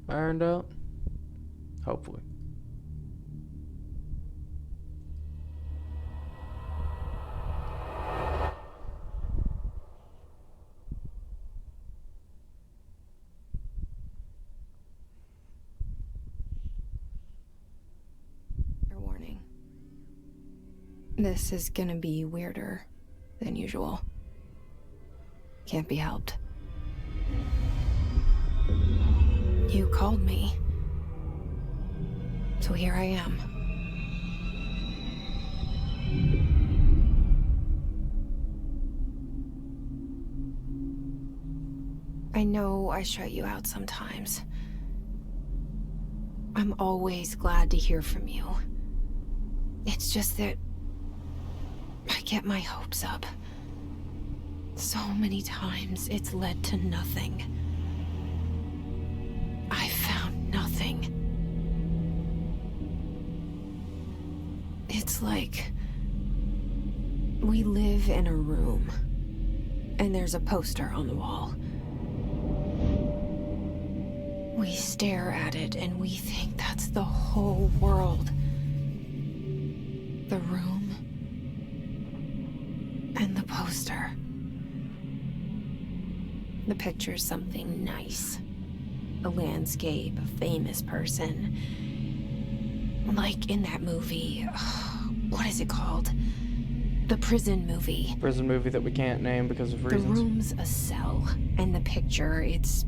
ironed out? Hopefully. Warning. This is gonna be weirder than usual. Can't be helped. You called me. So here I am. I know I shut you out sometimes. I'm always glad to hear from you. It's just that I get my hopes up. So many times it's led to nothing. I found nothing. It's like we live in a room, and there's a poster on the wall. We stare at it and we think that's the whole world. The room and the poster. The picture's something nice. A landscape, a famous person. Like in that movie, what is it called? The prison movie. Prison movie that we can't name because of reasons. The room's a cell, and the picture, it's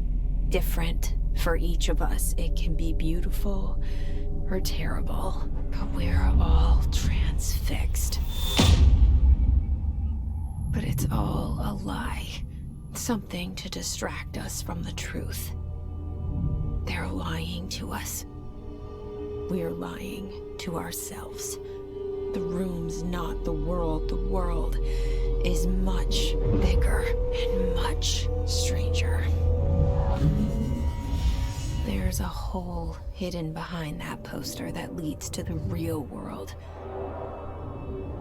different for each of us. It can be beautiful or terrible, but we're all transfixed. But it's all a lie. Something to distract us from the truth. They're lying to us. We're lying to ourselves. The room's not the world. The world is much bigger and much stranger. There's a hole hidden behind that poster that leads to the real world.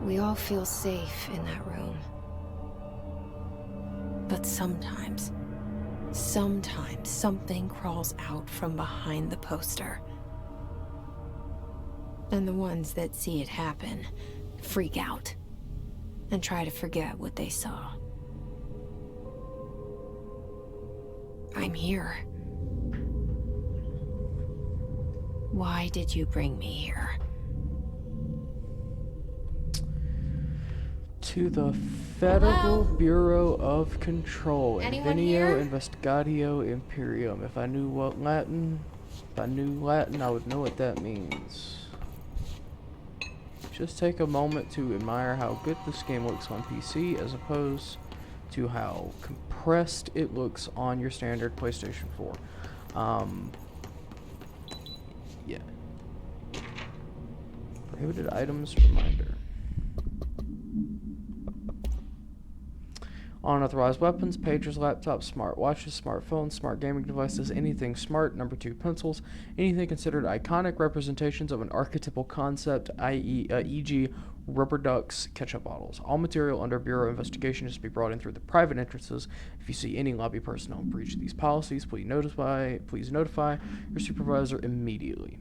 We all feel safe in that room. But sometimes something crawls out from behind the poster. And the ones that see it happen freak out and try to forget what they saw. I'm here. Why did you bring me here? To the Federal Bureau of Control. Anyone Invenio here? Investigatio Imperium. If I knew Latin, I would know what that means. Just take a moment to admire how good this game looks on PC as opposed to how compressed it looks on your standard PlayStation 4. Yeah. Prohibited items reminder. Unauthorized weapons, pagers, laptops, smartwatches, smartphones, smart gaming devices, anything smart. Number 2, pencils. Anything considered iconic representations of an archetypal concept, e.g. rubber ducks, ketchup bottles. All material under Bureau investigation is to be brought in through the private entrances. If you see any lobby personnel breach these policies, please notify your supervisor immediately.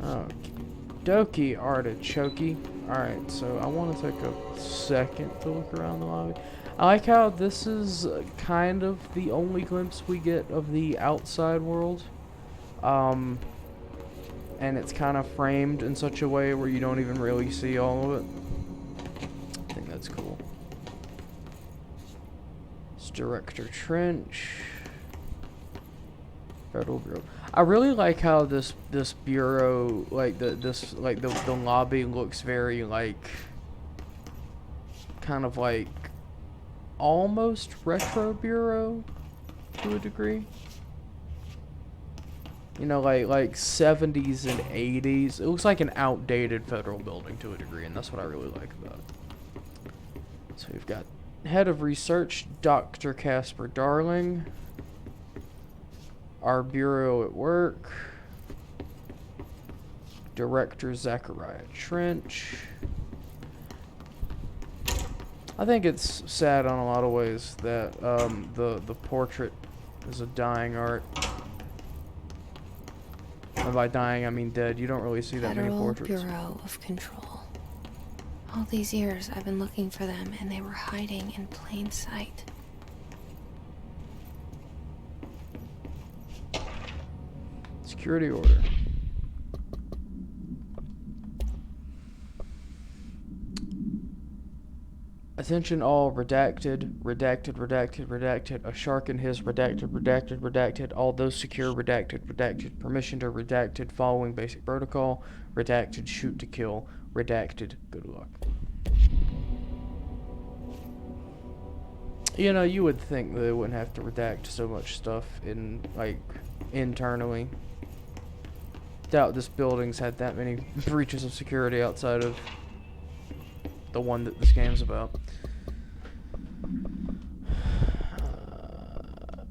Okay. Dokie artichoke. Alright, so I want to take a second to look around the lobby. I like how this is kind of the only glimpse we get of the outside world. And it's kind of framed in such a way where you don't even really see all of it. I think that's cool. It's Director Trench. Federal Bureau. I really like how this bureau, like the lobby looks very like kind of like almost retro bureau to a degree. You know, like 70s and 80s. It looks like an outdated federal building to a degree, and that's what I really like about it. So we've got Head of Research, Dr. Casper Darling. Our Bureau at Work. Director Zachariah Trench. I think it's sad on a lot of ways that the portrait is a dying art. And by dying, I mean dead. You don't really see that many Federal portraits. Bureau of Control. All these years I've been looking for them, and they were hiding in plain sight. Security order. Attention all, redacted, redacted, redacted, redacted, a shark in his, redacted, redacted, redacted, all those secure, redacted, redacted, permission to redacted, following basic protocol, redacted, shoot to kill, redacted, good luck. You know, you would think they wouldn't have to redact so much stuff in, like, internally. Doubt this building's had that many breaches of security outside of the one that this game's about.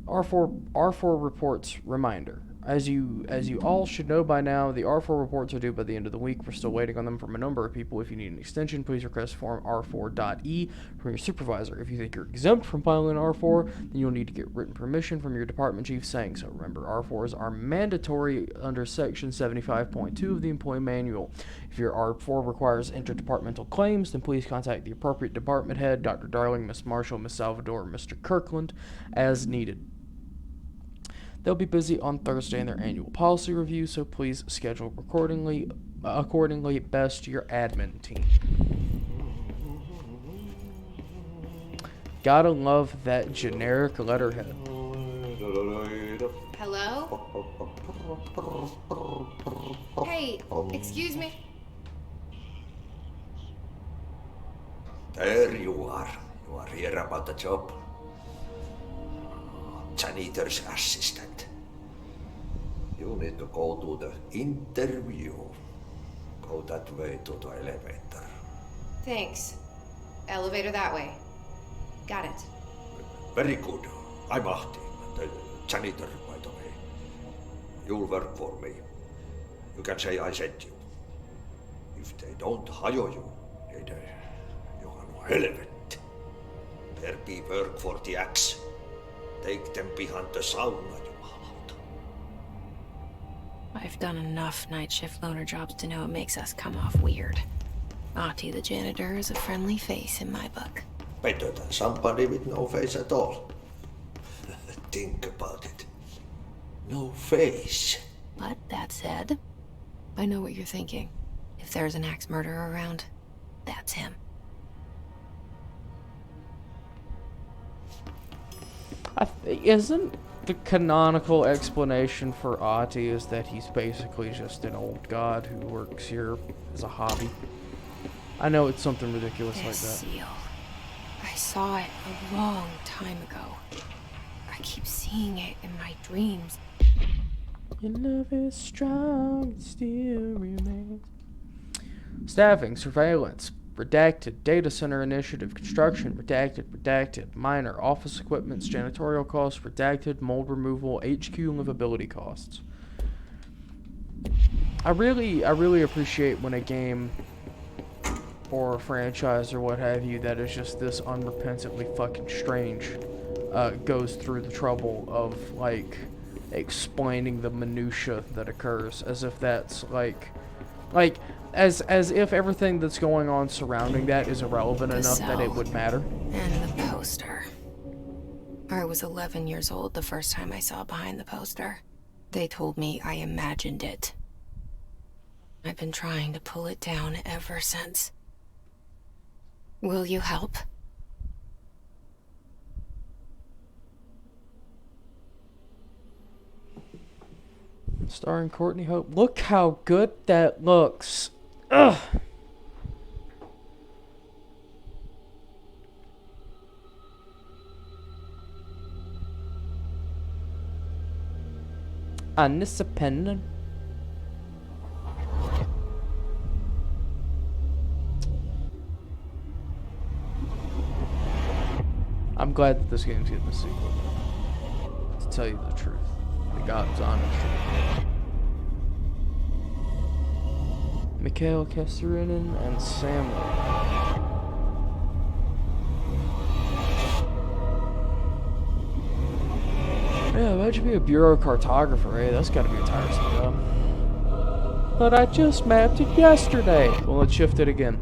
R4 reports reminder. As you all should know by now, the R4 reports are due by the end of the week. We're still waiting on them from a number of people. If you need an extension, please request form R4.E from your supervisor. If you think you're exempt from filing an R4, then you'll need to get written permission from your department chief saying so. Remember, R4s are mandatory under Section 75.2 of the Employee Manual. If your R4 requires interdepartmental claims, then please contact the appropriate department head, Dr. Darling, Miss Marshall, Miss Salvador, Mr. Kirkland, as needed. They'll be busy on Thursday in their annual policy review, so please schedule accordingly. Best your admin team. Gotta love that generic letterhead. Hello? Hey, excuse me. There you are. You are here about the job. Janitor's assistant. You need to go to the interview. Go that way to the elevator. Thanks. Elevator that way. Got it. Very good. I'm Ahti, the janitor, by the way. You'll work for me. You can say I sent you. If they don't hire you, then you are no helvet. There be work for the axe. Take them behind the sauna, jumalauta. I've done enough night shift loner jobs to know it makes us come off weird. Ahti the janitor is a friendly face in my book. Better than somebody with no face at all. Think about it. No face. But that said, I know what you're thinking. If there's an axe murderer around, that's him. Isn't the canonical explanation for Ahti is that he's basically just an old god who works here as a hobby? I know it's something ridiculous like that. Seal. I saw it a long time ago. I keep seeing it in my dreams. Your love is strong, it still remains. Staffing, surveillance, redacted, data center initiative, construction, redacted, minor, office equipment, janitorial costs, redacted, mold removal, HQ livability costs. I really appreciate when a game or a franchise or what have you that is just this unrepentantly fucking strange goes through the trouble of, like, explaining the minutia that occurs, as if that's as if everything that's going on surrounding that is irrelevant enough that it would matter. And the poster. I was 11 years old the first time I saw behind the poster. They told me I imagined it. I've been trying to pull it down ever since. Will you help? Starring Courtney Hope. Look how good that looks. Ugh. Anissa Pennon. I'm glad that this game's getting a sequel. To tell you the truth. The God's honest truth. Mikhail Kesarinen and Sam. Yeah, imagine being a bureau cartographer, eh? That's gotta be a tiresome job. But I just mapped it yesterday. Well, let's shift it again.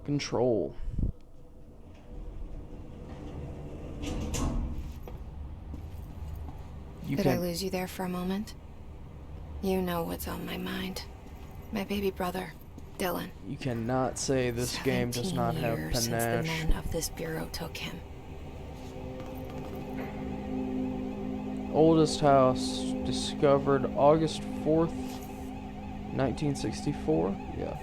Control. Did I lose you there for a moment? You know what's on my mind. My baby brother, Dylan. You cannot say this game does not have 17 years since the panache. men of this bureau took him. Oldest house discovered August 4th, 1964. Yeah.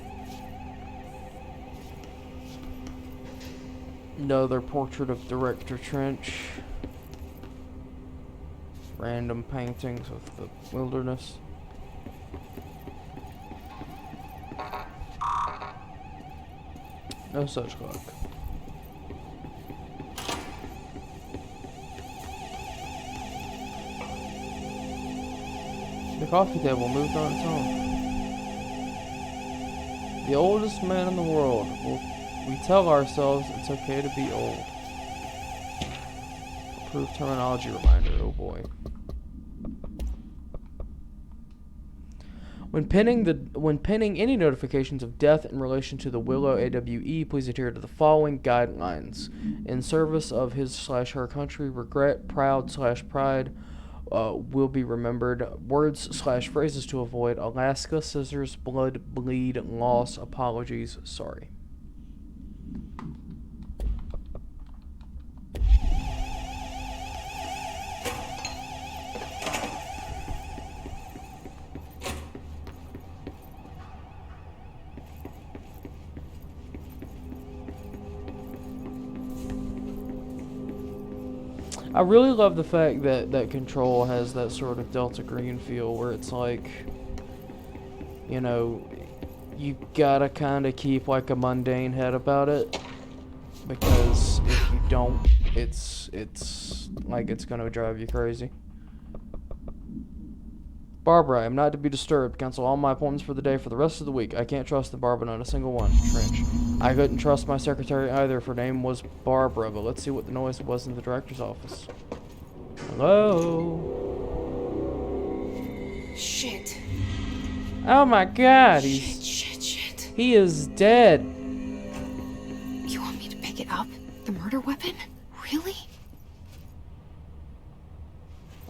Another portrait of Director Trench. Random paintings of the wilderness. No such luck. The coffee table moved on its own. The oldest man in the world. We tell ourselves it's okay to be old. Approved terminology reminder, oh boy. When penning any notifications of death in relation to the Willow AWE, please adhere to the following guidelines. In service of his/her country, regret, proud/pride will be remembered. Words/phrases to avoid: Alaska, scissors, blood, bleed, loss, apologies, sorry. I really love the fact that Control has that sort of Delta Green feel where it's like, you know, you gotta kind of keep like a mundane head about it, because if you don't, it's like it's gonna drive you crazy. Barbara, I am not to be disturbed. Cancel all my appointments for the day for the rest of the week. I can't trust the Barbara, not a single one. Trench. I couldn't trust my secretary either if her name was Barbara, but let's see what the noise was in the director's office. Hello? Shit. Oh my god, he's... Shit. He is dead. You want me to pick it up? The murder weapon? Really?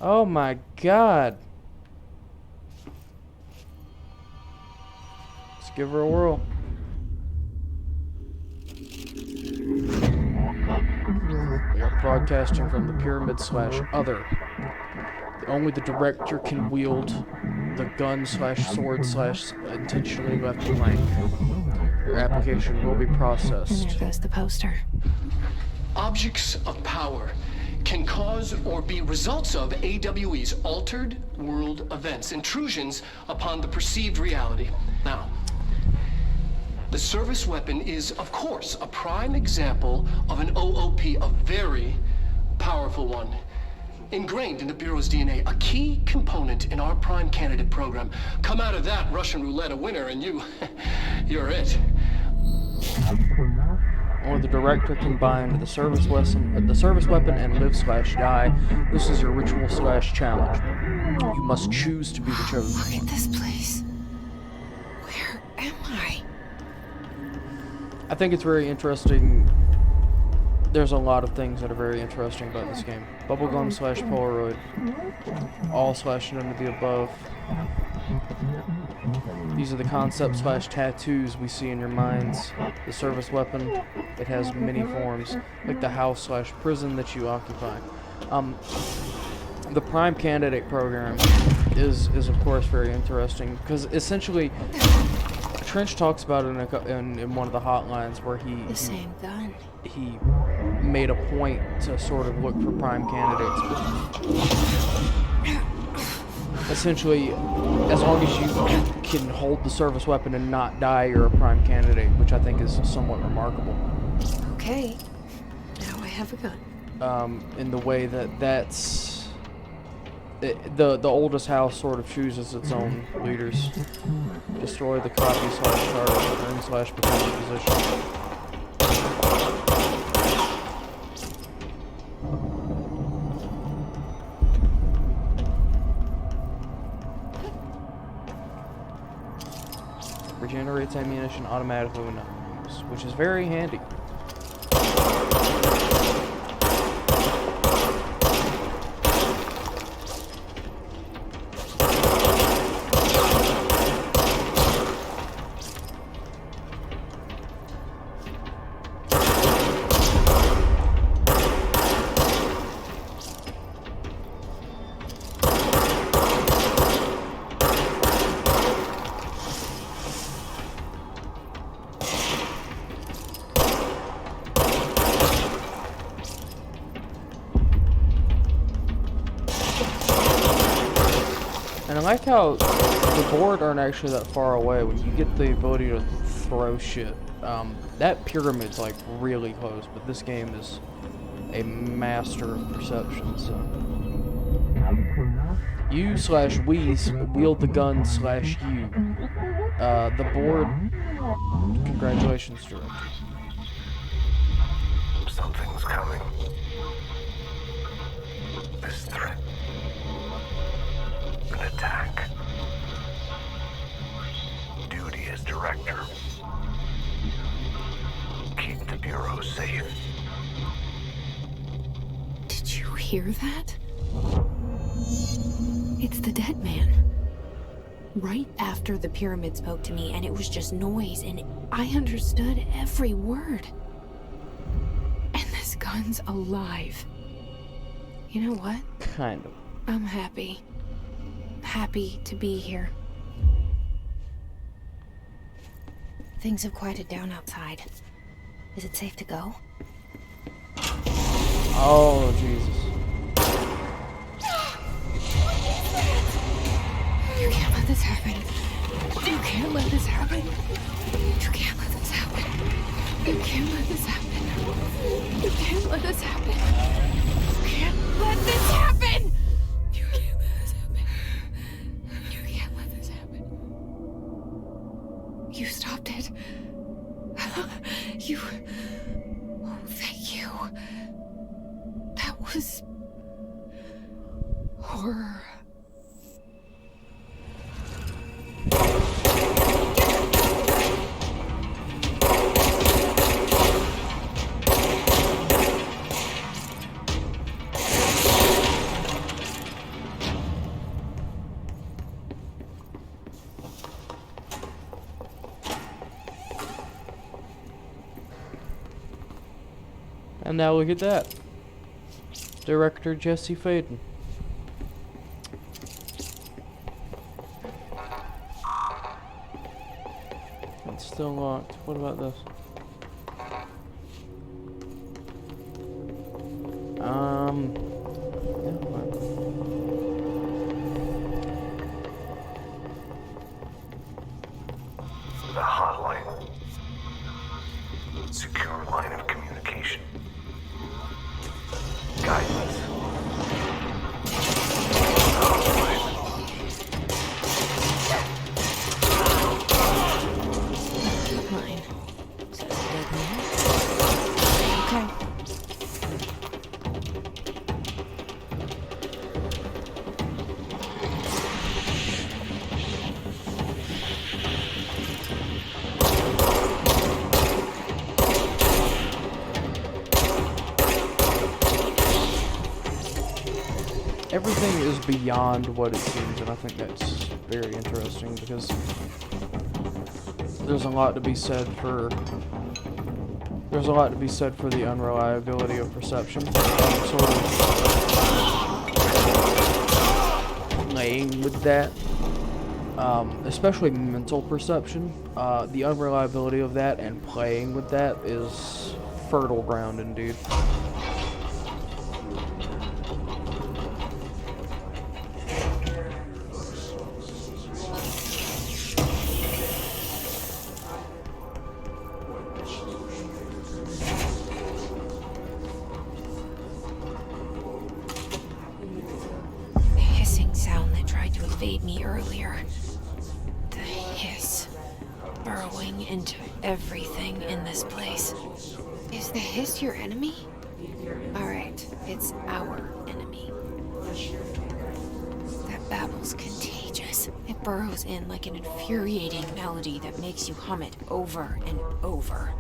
Oh my god. Let's give her a whirl. We are broadcasting from the pyramid/other. Only the director can wield the gun/sword/intentionally left blank. Your application will be processed. There goes the poster. Objects of power can cause or be results of AWE's altered world events, intrusions upon the perceived reality. Now, the service weapon is, of course, a prime example of an OOP, a very powerful one. Ingrained in the Bureau's DNA, a key component in our prime candidate program. Come out of that Russian roulette a winner and you're it. Or the director combined the service weapon and live/die. This is your ritual/challenge. You must choose to be the chosen. Look at this place. Where am I? I think it's very interesting. There's a lot of things that are very interesting about this game. Bubblegum/Polaroid. All/none of the above. These are the concepts/tattoos we see in your minds. The service weapon, it has many forms, like the house/prison that you occupy. The prime candidate program is of course very interesting because essentially Trench talks about it in one of the hotlines where The same gun. he made a point to sort of look for prime candidates. Essentially, as long as you can hold the service weapon and not die, you're a prime candidate, which I think is somewhat remarkable. Okay. Now I have a gun. In the way that's... The oldest house sort of chooses its own leaders. Destroy the copy/charge, earn/become position. regenerates ammunition automatically when not used, which is very handy. And I like how the board aren't actually that far away when you get the ability to throw shit. That pyramid's like really close, but this game is a master of perception, so. You/we wield the gun/you. The board, congratulations, director. Something's coming. This threat. An attack. Duty as director. Keep the Bureau safe. Did you hear that? It's the dead man. Right after the pyramid spoke to me, and it was just noise, and I understood every word. And this gun's alive. You know what? Kind of. I'm happy. Happy to be here. Things have quieted down outside. Is it safe to go? Oh, Jesus. You can't let this happen. You can't let this happen. You can't let this happen. You can't let this happen. You can't let this happen. You can't let this happen. You can't let this happen. You can't let this happen. You stopped it. You... Oh, thank you. That was... horror. And now look at that. Director Jesse Faden. It's still locked. What about this? Never mind. The hotline. Secure line of communication. Guidance. Mine. So it's a dead man? Okay. Everything is beyond what it seems, and I think that's very interesting because there's a lot to be said for the unreliability of perception. Sort of playing with that, especially mental perception. The unreliability of that and playing with that is fertile ground indeed. Me earlier. The hiss burrowing into everything in this place. Is the hiss your enemy? Alright, it's our enemy. That babble's contagious. hiss. It burrows in like an infuriating melody that makes you hum it over and over.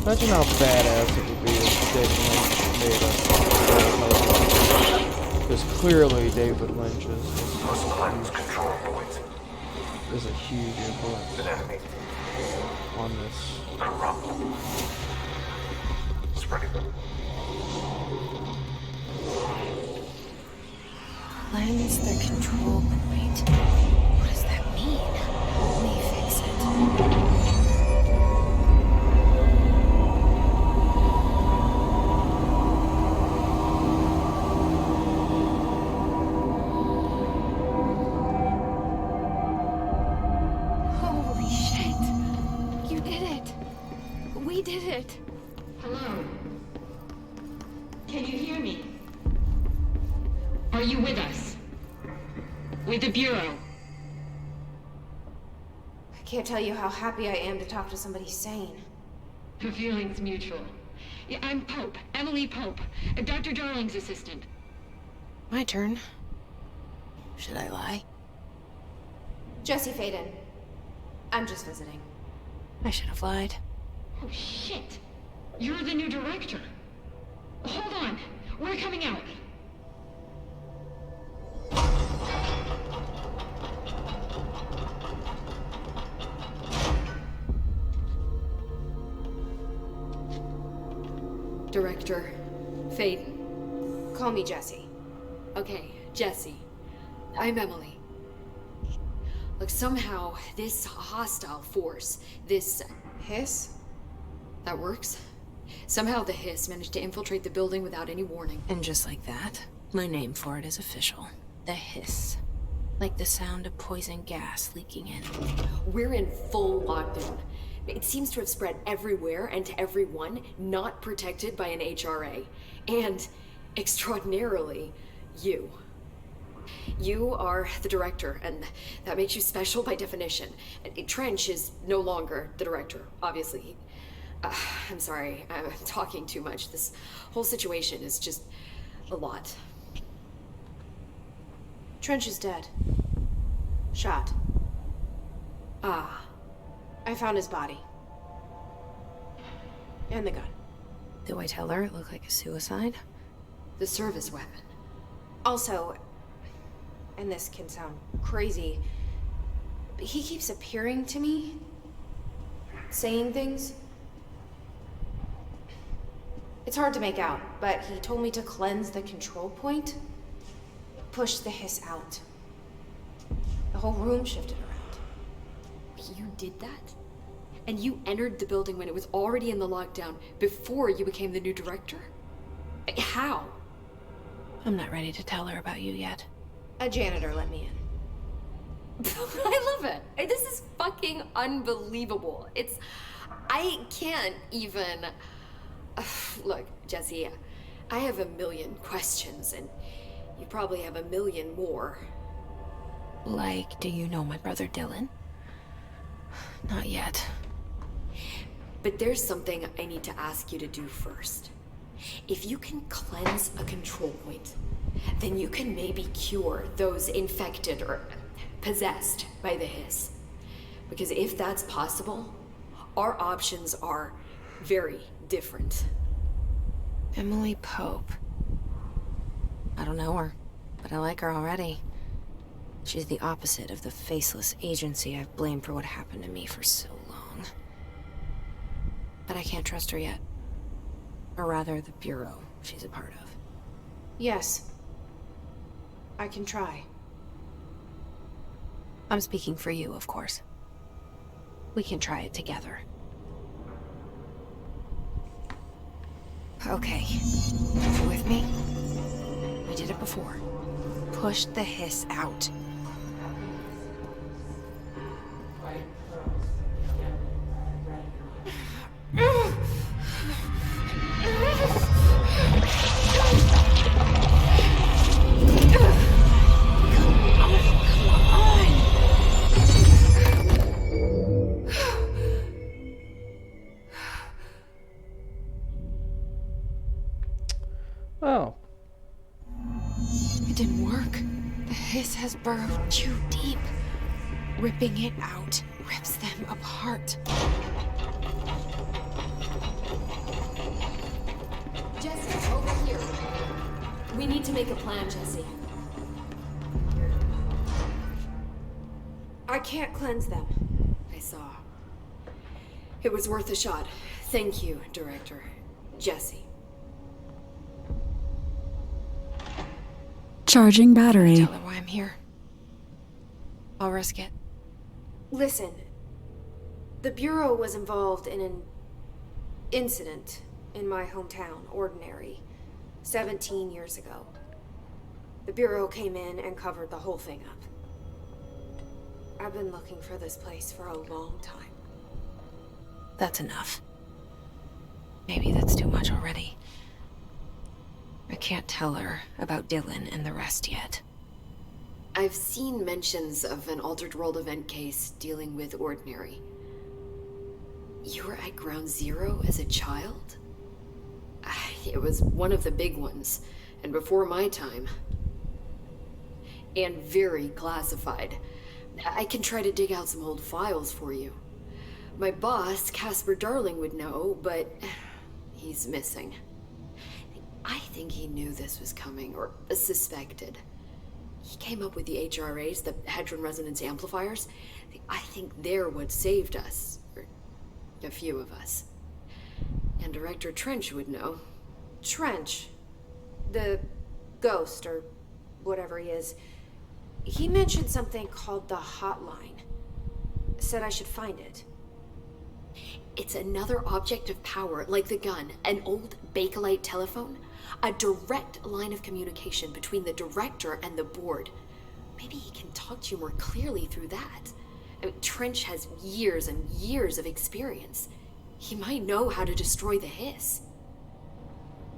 Imagine how badass it would be if David Lynch made a because clearly David Lynch Must cleanse control points. is a huge influence An enemy. on this. Corrupt. Spreading them. Cleanse the control point. What does that mean? Let me fix it. Holy shit! You did it! We did it! Hello? Can you hear me? Are you with us? With the Bureau? I can't tell you how happy I am to talk to somebody sane. The feeling's mutual. Yeah, I'm Pope, Emily Pope, Dr. Darling's assistant. My turn. Should I lie? Jesse Faden. I'm just visiting. I should have lied. Oh, shit! You're the new director. Hold on, we're coming out. Director Faden. Call me Jesse. Okay, Jesse. I'm Emily. Look, somehow this hostile force, this... Hiss? that works? Somehow the hiss managed to infiltrate the building without any warning. And just like that, my name for it is official. The hiss. Like the sound of poison gas leaking in. We're in full lockdown. It seems to have spread everywhere and to everyone not protected by an HRA. And, extraordinarily, you. You are the director, and that makes you special by definition. Trench is no longer the director, obviously. I'm sorry, I'm talking too much. This whole situation is just a lot. Trench is dead. Shot. Ah, I found his body. And the gun. Do I tell her it looked like a suicide? the service weapon. Also, and this can sound crazy, but he keeps appearing to me, saying things. It's hard to make out, but he told me to cleanse the control point, push the hiss out. The whole room shifted around. You did that? And you entered the building when it was already in the lockdown before you became the new director? How? I'm not ready to tell her about you yet. A janitor let me in. I love it. This is fucking unbelievable. I can't even... Look, Jesse, I have a million questions, and you probably have a million more. Like, do you know my brother Dylan? Not yet. But there's something I need to ask you to do first. If you can cleanse a control point, then you can maybe cure those infected or possessed by the hiss. Because if that's possible, our options are very different. Emily Pope. I don't know her, but I like her already. She's the opposite of the faceless agency I've blamed for what happened to me for so long. But I can't trust her yet. Or rather, the Bureau she's a part of. Yes. I can try. I'm speaking for you, of course. We can try it together. Okay. You with me? We did it before. Push the hiss out. Oh. It didn't work. The hiss has burrowed too deep. Ripping it out rips them apart. Jesse, over here. We need to make a plan, Jesse. I can't cleanse them. I saw. It was worth a shot. Thank you, Director. Jesse. Charging battery. Tell her why I'm here. I'll risk it. Listen. The Bureau was involved in an incident in my hometown, Ordinary, 17 years ago. The Bureau came in and covered the whole thing up. I've been looking for this place for a long time. That's enough. Maybe that's too much already. I can't tell her about Dylan and the rest yet. I've seen mentions of an Altered World event case dealing with Ordinary. You were at Ground Zero as a child? It was one of the big ones, and before my time. And very classified. I can try to dig out some old files for you. My boss, Casper Darling, would know, but he's missing. I think he knew this was coming, or suspected. He came up with the HRAs, the Hadron Resonance Amplifiers. I think they're what saved us. Or a few of us. And Director Trench would know. Trench. The ghost, or whatever he is. He mentioned something called the Hotline. Said I should find it. It's another object of power, like the gun, an old Bakelite telephone. A direct line of communication between the director and the board. Maybe he can talk to you more clearly through that. I mean, Trench has years and years of experience. He might know how to destroy the hiss.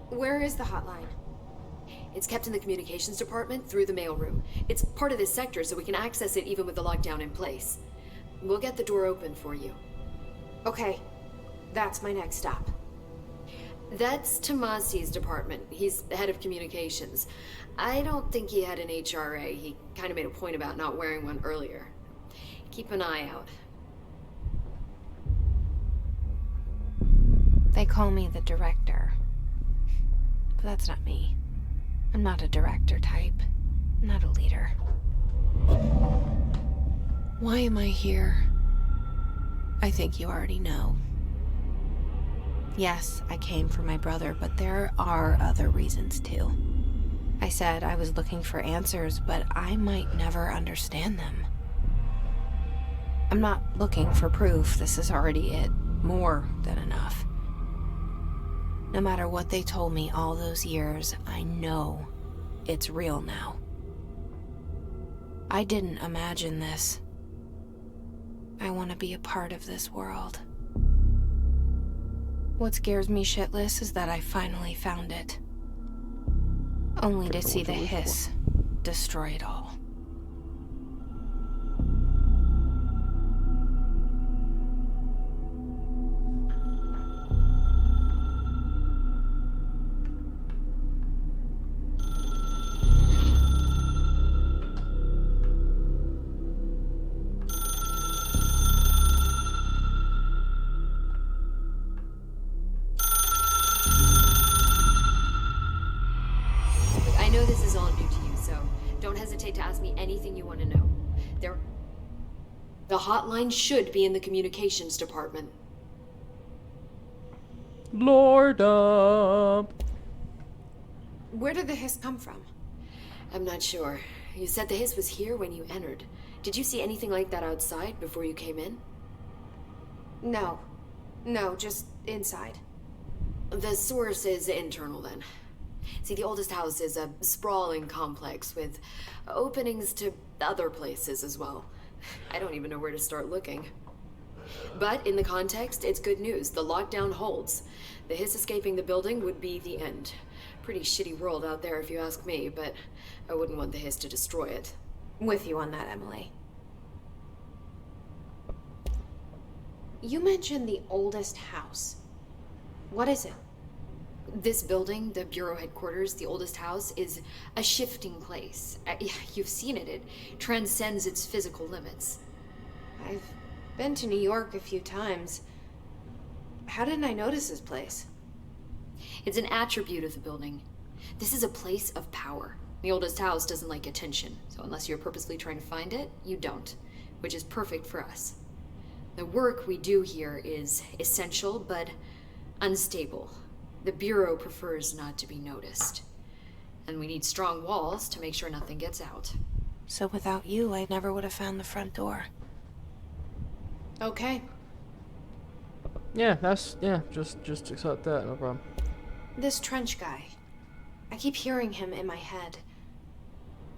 Where is the hotline? It's kept in the communications department through the mailroom. It's part of this sector, so we can access it even with the lockdown in place. We'll get the door open for you. Okay, that's my next stop. That's Tomasi's department. He's the head of communications. I don't think he had an HRA. He kind of made a point about not wearing one earlier. Keep an eye out. They call me the director. But that's not me. I'm not a director type. I'm not a leader. Why am I here? I think you already know. Yes, I came for my brother, but there are other reasons too. I said I was looking for answers, but I might never understand them. I'm not looking for proof. This is already it. More than enough. No matter what they told me all those years, I know it's real now. I didn't imagine this. I want to be a part of this world. What scares me shitless is that I finally found it. Only to see the hiss destroy it all. To ask me anything you want to know. The hotline should be in the communications department. Lord up. Where did the hiss come from? I'm not sure. You said the hiss was here when you entered. Did you see anything like that outside before you came in? No. No, just inside. The source is internal, then. See, the oldest house is a sprawling complex with openings to other places as well. I don't even know where to start looking. But in the context, it's good news. The lockdown holds. The hiss escaping the building would be the end. Pretty shitty world out there if you ask me, but I wouldn't want the hiss to destroy it. With you on that, Emily. You mentioned the oldest house. What is it? This building, the Bureau headquarters, the oldest house, is a shifting place. You've seen it. It transcends its physical limits. I've been to New York a few times. How didn't I notice this place? It's an attribute of the building. This is a place of power. The oldest house doesn't like attention, so unless you're purposely trying to find it, you don't, which is perfect for us. The work we do here is essential, but unstable. The Bureau prefers not to be noticed. And we need strong walls to make sure nothing gets out. So without you, I never would have found the front door. Okay. Yeah, just accept that, no problem. This Trench guy. I keep hearing him in my head.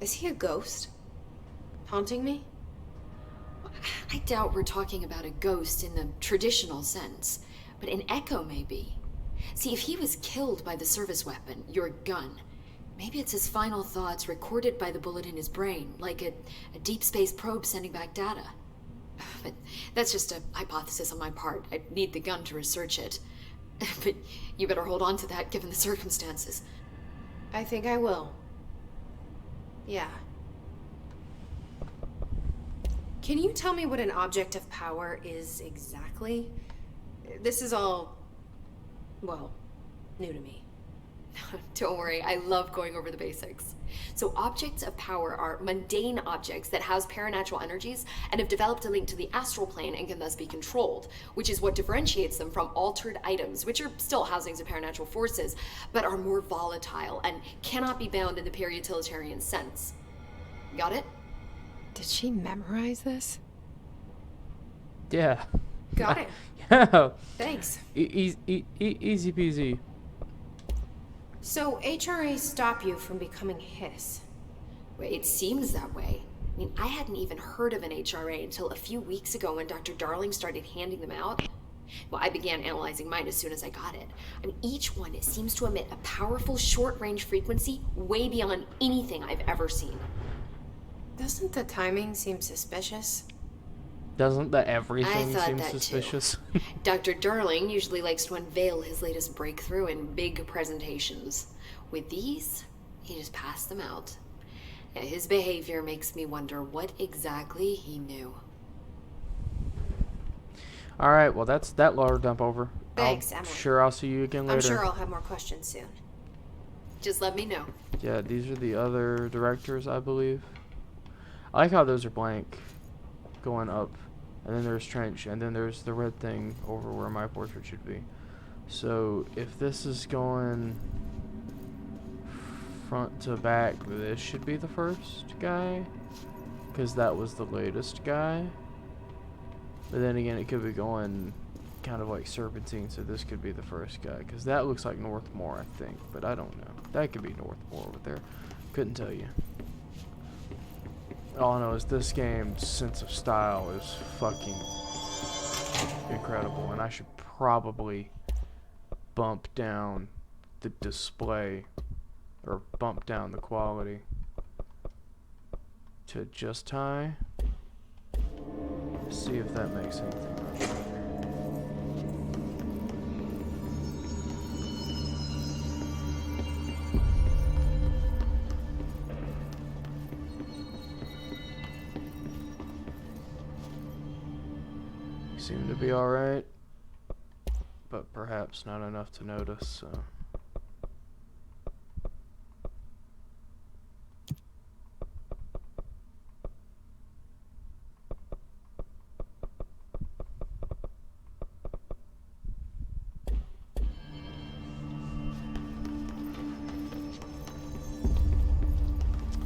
Is he a ghost? Haunting me? I doubt we're talking about a ghost in the traditional sense, but an echo maybe. See, if he was killed by the service weapon, your gun, maybe it's his final thoughts recorded by the bullet in his brain, like a deep space probe sending back data. But that's just a hypothesis on my part. I need the gun to research it. But you better hold on to that given the circumstances. I think I will. Yeah. Can you tell me what an object of power is exactly? This is all, well, new to me. Don't worry, I love going over the basics. So objects of power are mundane objects that house paranatural energies and have developed a link to the astral plane and can thus be controlled, which is what differentiates them from altered items, which are still housings of paranatural forces, but are more volatile and cannot be bound in the peri-utilitarian sense. Got it? Did she memorize this? Yeah. Got it. Yeah. Thanks. Easy peasy. So HRA stop you from becoming Hiss? Well, it seems that way. I mean, I hadn't even heard of an HRA until a few weeks ago when Dr. Darling started handing them out. Well, I began analyzing mine as soon as I got it. I mean, each one seems to emit a powerful short-range frequency way beyond anything I've ever seen. Doesn't the timing seem suspicious? Doesn't that everything I thought seem that suspicious? Too. Dr. Darling usually likes to unveil his latest breakthrough in big presentations. With these, he just passed them out. Yeah, his behavior makes me wonder what exactly he knew. Alright, well that's that lower dump over. Thanks, Emily. Sure, I'll see you again later. I'm sure I'll have more questions soon. Just let me know. Yeah, these are the other directors, I believe. I like how those are blank going up. And then there's Trench, and then there's the red thing over where my portrait should be. So if this is going front to back, this should be the first guy, because that was the latest guy. But then again, it could be going kind of like serpentine, so this could be the first guy, because that looks like Northmore, I think, but I don't know. That could be Northmore over there. Couldn't tell you. All I know is this game's sense of style is fucking incredible, and I should probably bump down the display, or bump down the quality to just high. See if that makes anything much better. Seem to be alright, but perhaps not enough to notice, so.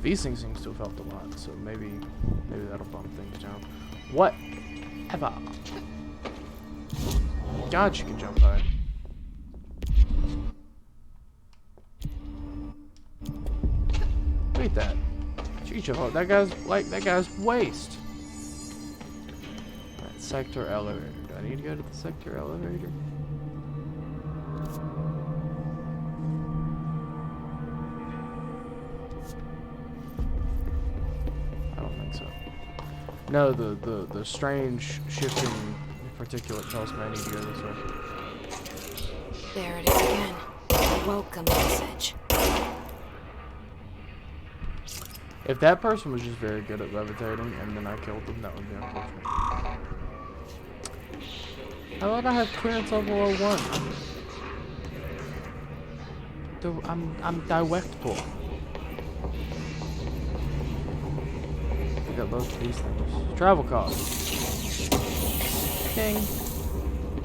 V-Sync seems to have helped a lot, so maybe that'll bump things down. What? Ever? God, you can jump high. You should hold that guy's waist. That sector elevator. Do I need to go to the sector elevator? I don't think so. No, the strange shifting particulate tells me I need to go this way. There it is again. A welcome message. If that person was just very good at levitating and then I killed them, that would be unfortunate. How about I have clearance level 01? I'm directable. We got both of these things. Travel costs. Ding.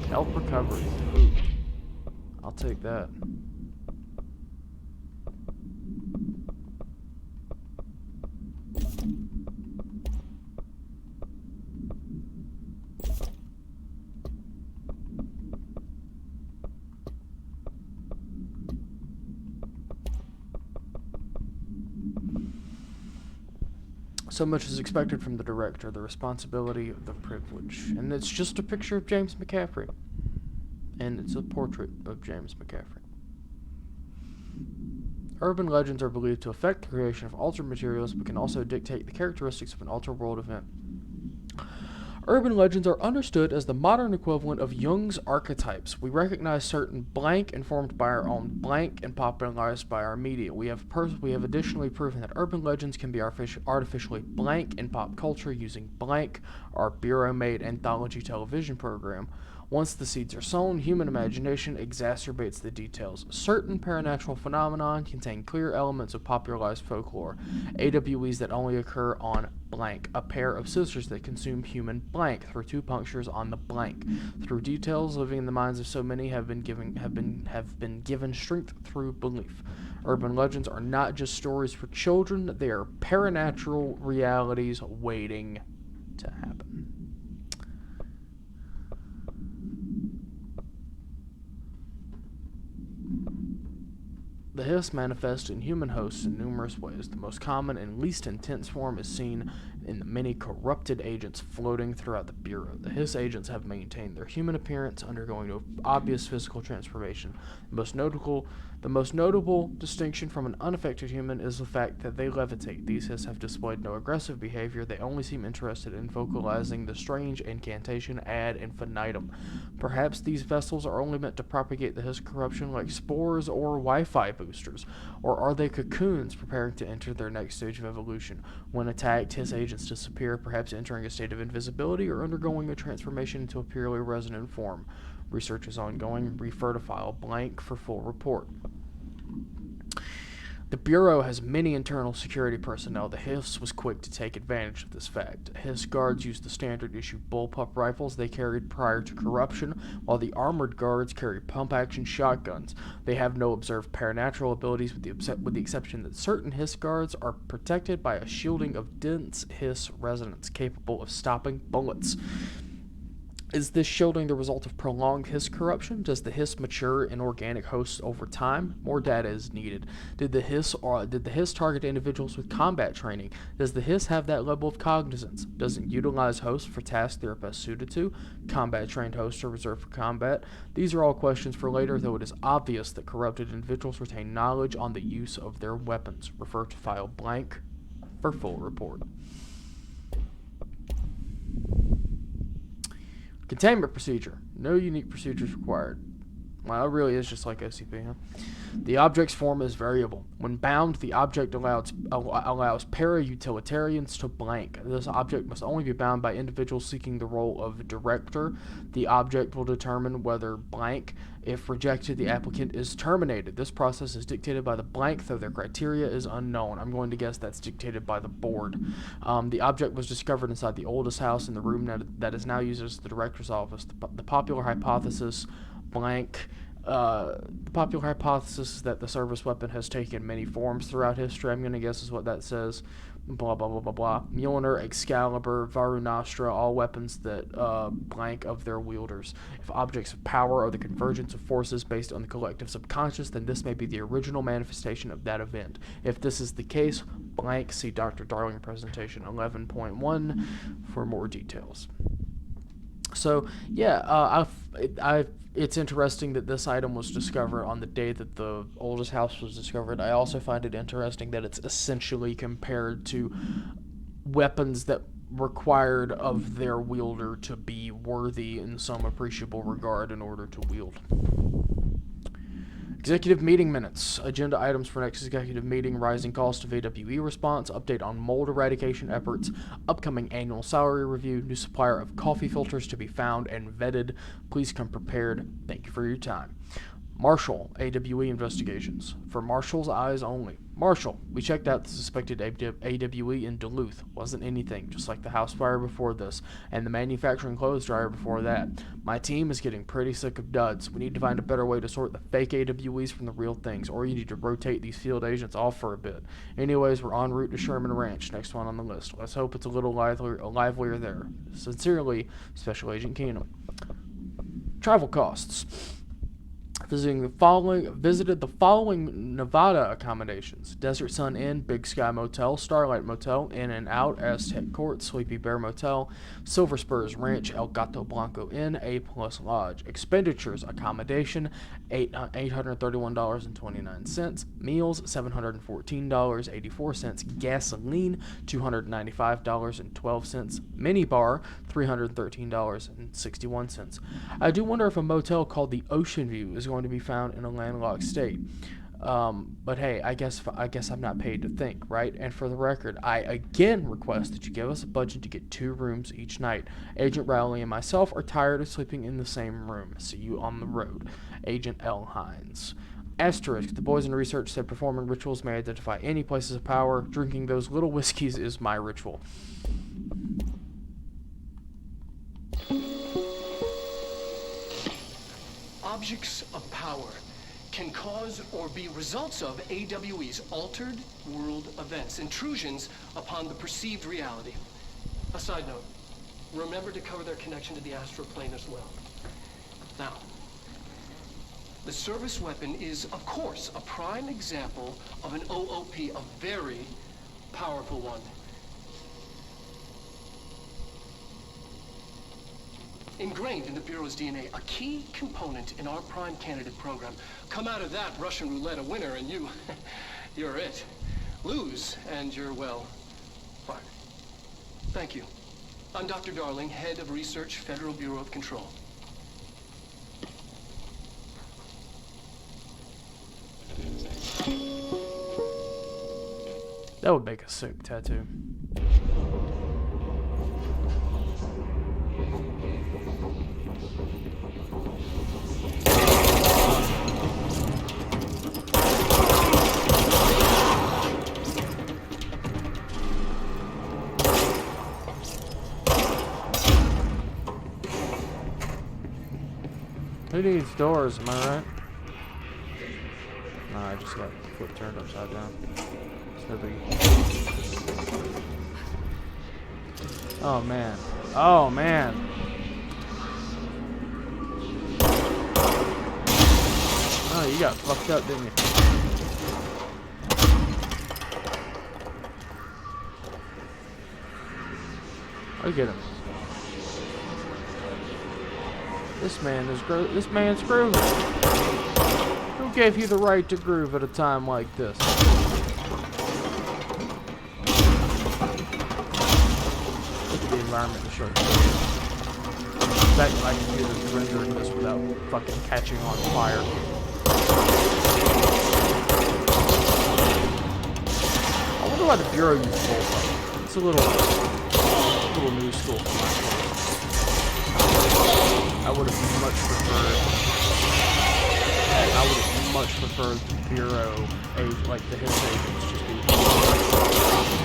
Health recovery. Ooh. I'll take that. So much is expected from the director, the responsibility, the privilege. And it's just a picture of James McCaffrey. And it's a portrait of James McCaffrey. Urban legends are believed to affect the creation of altered materials, but can also dictate the characteristics of an altered world event. Urban legends are understood as the modern equivalent of Jung's archetypes. We recognize certain blank informed by our own blank and popularized by our media. We have additionally proven that urban legends can be artificially blank in pop culture using Blank, our Bureau-made anthology television program. Once the seeds are sown, human imagination exacerbates the details. Certain paranatural phenomena contain clear elements of popularized folklore. AWEs that only occur on blank, a pair of scissors that consume human blank through two punctures on the blank. Through details living in the minds of so many have been given strength through belief. Urban legends are not just stories for children, they are paranatural realities waiting to happen. The Hiss manifests in human hosts in numerous ways. The most common and least intense form is seen in the many corrupted agents floating throughout the Bureau. The Hiss agents have maintained their human appearance, undergoing no obvious physical transformation. The most notable distinction from an unaffected human is the fact that they levitate. These Hiss have displayed no aggressive behavior. They only seem interested in vocalizing the strange incantation ad infinitum. Perhaps these vessels are only meant to propagate the Hiss corruption like spores or Wi-Fi boosters, or are they cocoons preparing to enter their next stage of evolution? When attacked, Hiss agents disappear, perhaps entering a state of invisibility or undergoing a transformation into a purely resonant form. Research is ongoing. Refer to file blank for full report. The Bureau has many internal security personnel. The Hiss was quick to take advantage of this fact. Hiss guards used the standard-issue bullpup rifles they carried prior to corruption, while the armored guards carry pump-action shotguns. They have no observed paranatural abilities, with the exception that certain Hiss guards are protected by a shielding of dense Hiss resonance capable of stopping bullets. Is this shielding the result of prolonged Hiss corruption? Does the Hiss mature in organic hosts over time? More data is needed. Did the Hiss target individuals with combat training? Does the Hiss have that level of cognizance? Does it utilize hosts for tasks they are best suited to? Combat-trained hosts are reserved for combat. These are all questions for later, though it is obvious that corrupted individuals retain knowledge on the use of their weapons. Refer to file blank for full report. Containment procedure. No unique procedures required. Well, it really is just like SCP, huh? The object's form is variable. When bound, the object allows para-utilitarians to blank. This object must only be bound by individuals seeking the role of director. The object will determine whether blank. If rejected, the applicant is terminated. This process is dictated by the blank, though their criteria is unknown. I'm going to guess that's dictated by the board. The object was discovered inside the oldest house in the room that is now used as the director's office. The popular hypothesis, blank. The popular hypothesis is that the service weapon has taken many forms throughout history. I'm going to guess is what that says. Blah, blah, blah, blah, blah. Mjolnir, Excalibur, Varunastra, all weapons that blank of their wielders. If objects of power are the convergence of forces based on the collective subconscious, then this may be the original manifestation of that event. If this is the case, blank. See Dr. Darling presentation 11.1 for more details. So yeah, it's interesting that this item was discovered on the day that the oldest house was discovered. I also find it interesting that it's essentially compared to weapons that required of their wielder to be worthy in some appreciable regard in order to wield. Executive meeting minutes. Agenda items for next executive meeting: rising cost of AWE response, update on mold eradication efforts, upcoming annual salary review, new supplier of coffee filters to be found and vetted. Please come prepared. Thank you for your time. Marshall, AWE investigations. For Marshall's eyes only. Marshall, we checked out the suspected AWE in Duluth. Wasn't anything, just like the house fire before this, and the manufacturing clothes dryer before that. My team is getting pretty sick of duds. We need to find a better way to sort the fake AWEs from the real things, or you need to rotate these field agents off for a bit. Anyways, we're en route to Sherman Ranch, next one on the list. Let's hope it's a little livelier there. Sincerely, Special Agent Keenum. Travel costs. Visited the following Nevada accommodations: Desert Sun Inn, Big Sky Motel, Starlight Motel, In and Out, Aztec Court, Sleepy Bear Motel, Silver Spurs Ranch, El Gato Blanco Inn, A Plus Lodge. Expenditures: accommodation, $831.29, meals, $714.84, gasoline, $295.12, minibar, $313.61. I do wonder if a motel called the Ocean View is going to be found in a landlocked state. But hey, I guess I'm not paid to think, right? And for the record, I again request that you give us a budget to get 2 rooms each night. Agent Rowley and myself are tired of sleeping in the same room. See you on the road. Agent L. Hines. Asterisk, the boys in research said performing rituals may identify any places of power. Drinking those little whiskeys is my ritual. Objects of power can cause or be results of AWE's altered world events, intrusions upon the perceived reality. A side note, remember to cover their connection to the astral plane as well. Now, the service weapon is, of course, a prime example of an OOP, a very powerful one. Ingrained in the Bureau's DNA, a key component in our prime candidate program. Come out of that Russian roulette a winner and you're it. Lose and you're, well, fired. Thank you. I'm Dr. Darling, Head of Research, Federal Bureau of Control. That would make a sick tattoo. Who needs doors, am I right? No, I just got the foot turned upside down. It's no biggie. Oh man. Oh man. Oh, you got fucked up, didn't you? Look at him. This man's grooving. Who gave you the right to groove at a time like this? Look at the environment to show you. In fact, my computer's rendering this without fucking catching on fire. I wonder why the Bureau uses bullpup. It's a little new school for my part. I would have much preferred the Bureau, like the his agents, just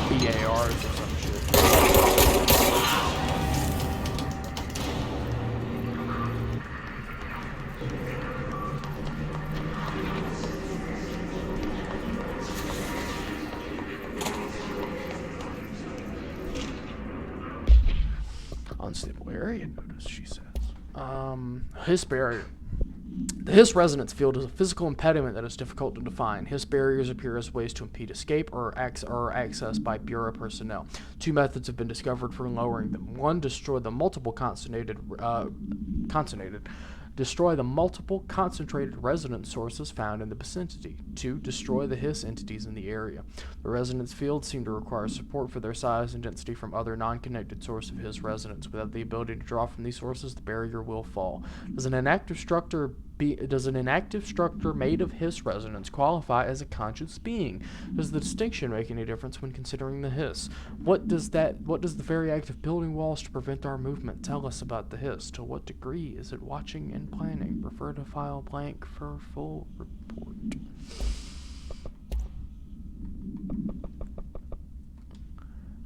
be BARs or some shit. Unstable area notice, she says. His barrier. The Hiss resonance field is a physical impediment that is difficult to define. Hiss barriers appear as ways to impede escape or access by Bureau personnel. Two methods have been discovered for lowering them. One, destroy the multiple concentrated resonance sources found in the vicinity. Two, destroy the Hiss entities in the area. The resonance fields seem to require support for their size and density from other non-connected sources of Hiss resonance. Without the ability to draw from these sources, the barrier will fall. Does an inactive structure made of Hiss resonance qualify as a conscious being? Does the distinction make any difference when considering the Hiss? What does the very act of building walls to prevent our movement tell us about the Hiss? To what degree is it watching and planning? Refer to file blank for full report.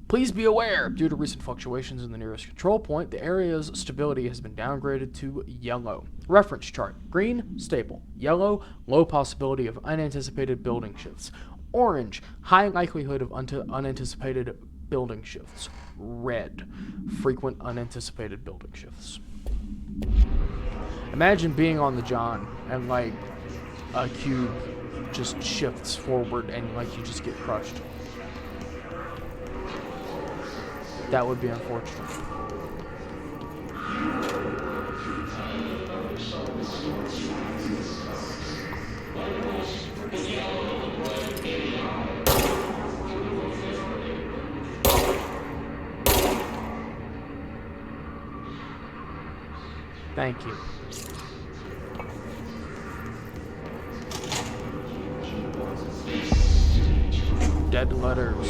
Please be aware, due to recent fluctuations in the nearest control point, the area's stability has been downgraded to yellow. Reference chart. Green, stable. Yellow, low possibility of unanticipated building shifts. Orange, high likelihood of unanticipated building shifts. Red, frequent unanticipated building shifts. Imagine being on the John and like a cube just shifts forward and like you just get crushed. That would be unfortunate. Thank you. Dead letters.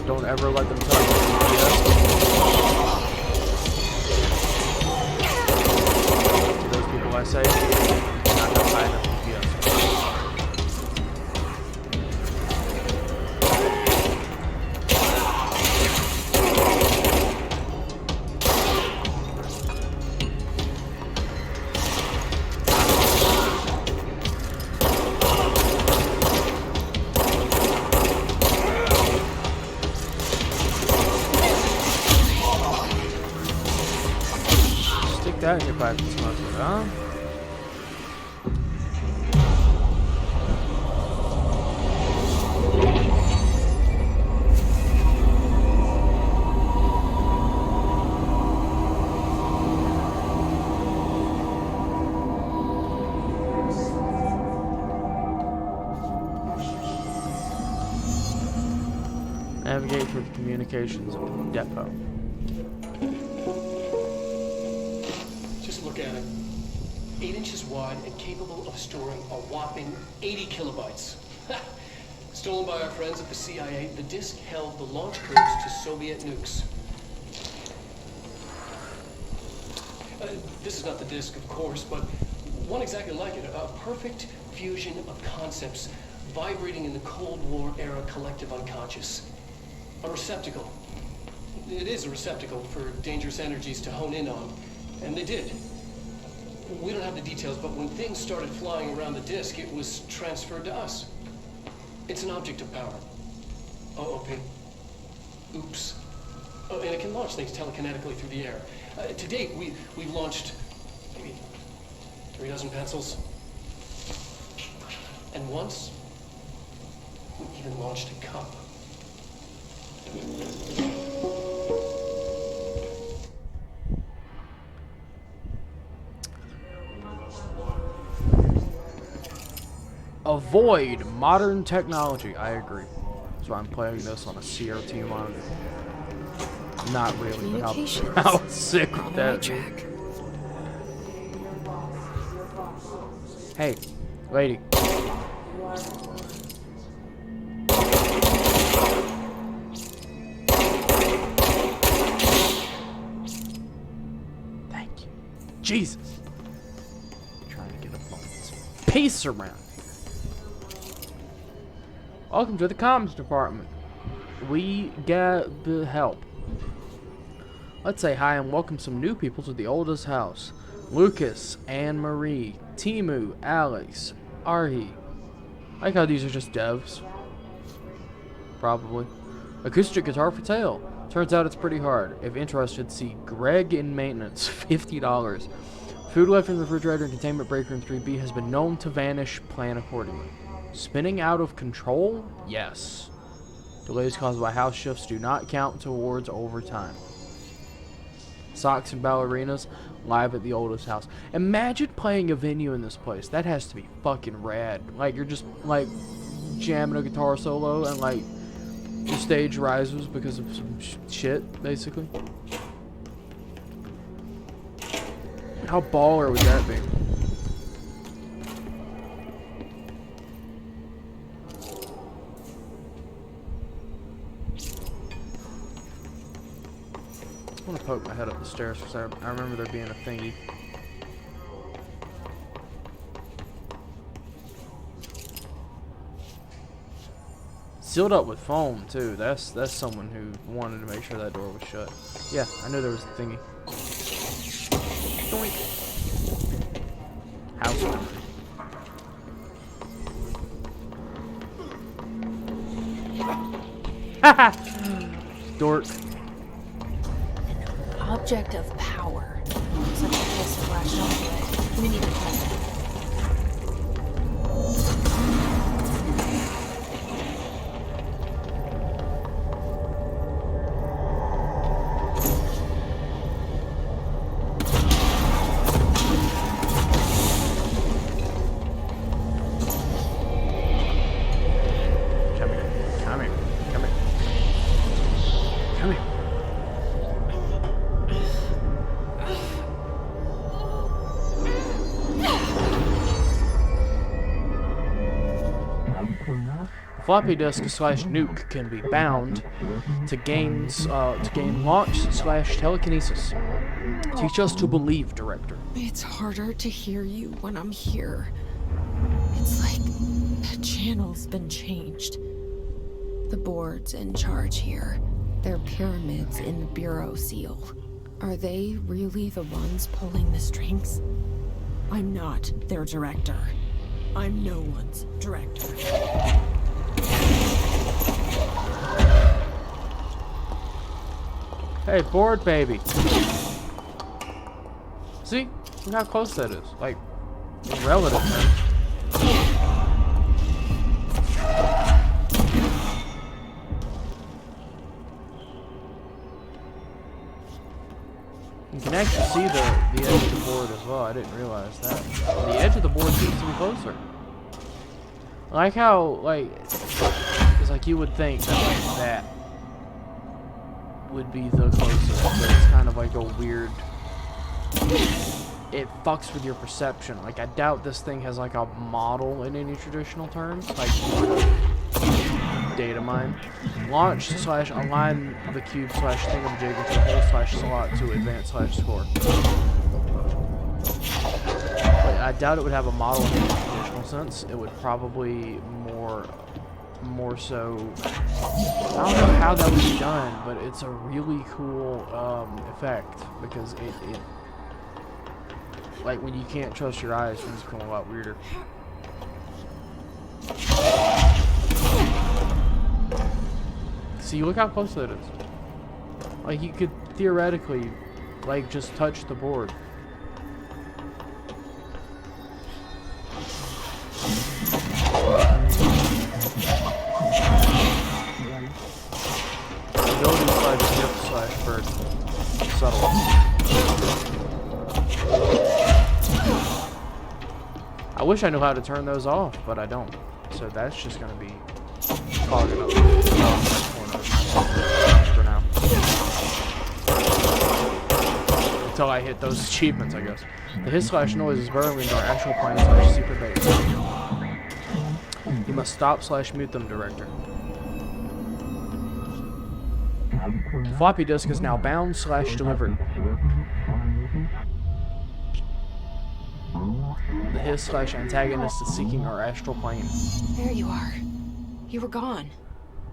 Don't ever let them tell you GPS. To those people I say, not outside of GPS. That in your pipe and smoke it, huh? Navigate for the communications depot. Look at it. 8 inches wide and capable of storing a whopping 80 kilobytes. Stolen by our friends at the CIA, the disk held the launch codes to Soviet nukes. This is not the disk, of course, but one exactly like it. A perfect fusion of concepts vibrating in the Cold War era collective unconscious. A receptacle. It is a receptacle for dangerous energies to hone in on. And they did. We don't have the details, but when things started flying around the disk, it was transferred to us. It's an object of power. OOP. Oops. Oh, and it can launch things telekinetically through the air. To date, we've launched maybe 3 dozen pencils. And once, we even launched a cup. Avoid modern technology. I agree. So I'm playing this on a CRT monitor. Not really, but how sick would that be? Hey, lady. Thank you. Jesus. I'm trying to get a pace around. Welcome to the comms department. We got the help. Let's say hi and welcome some new people to the oldest house. Lucas, Anne-Marie, Timu, Alex, Arhi. I like how these are just devs. probably. Acoustic guitar for sale. Turns out it's pretty hard. If interested, see Greg in maintenance, $50. Food left in the refrigerator in containment break room 3B has been known to vanish. Plan accordingly. Spinning out of control? Yes. Delays caused by house shifts do not count towards overtime. Socks and ballerinas live at the oldest house. Imagine playing a venue in this place. That has to be fucking rad. Like, you're just, like, jamming a guitar solo and, like, your stage rises because of some shit, basically. How baller would that be? I want to poke my head up the stairs because I remember there being a thingy. Sealed up with foam too. That's someone who wanted to make sure that door was shut. Yeah, I knew there was a thingy. Doink. House empty. Haha. Dork. Object of power. Looks like it just flashed onto it. We need to find it. Floppy disk slash nuke can be bound to gain launch slash telekinesis. Teach us to believe, Director. It's harder to hear you when I'm here. It's like the channel's been changed. The board's in charge here. They're pyramids in the Bureau seal. Are they really the ones pulling the strings? I'm not their director. I'm no one's director. Hey, board baby. See? Look how close that is. Like, relative, man. You can actually see the edge of the board as well. I didn't realize that. The edge of the board seems to be closer. I like how, like, it's like you would think that, like, that would be the closest, but it's kind of like a weird, it fucks with your perception. Like, I doubt this thing has like a model in any traditional terms, like data mine. Launch slash align the cube slash thingamajig into the hole slash slot to advance slash score. Like, I doubt it would have a model in any traditional sense. It would probably more so, I don't know how that would be done, but it's a really cool effect because it like when you can't trust your eyes, things become a lot weirder. See, look how close that is. Like, you could theoretically like just touch the board. Ability slash gift slash bird. Subtle. I wish I knew how to turn those off, but I don't. So that's just gonna be clogging up the corner of my for now. Until I hit those achievements, I guess. The hiss slash noise is burrowing into our actual plane slash secret base. You must stop slash mute them, Director. The floppy disk is now bound slash delivered. The hiss slash antagonist is seeking our astral plane. There you are. You were gone.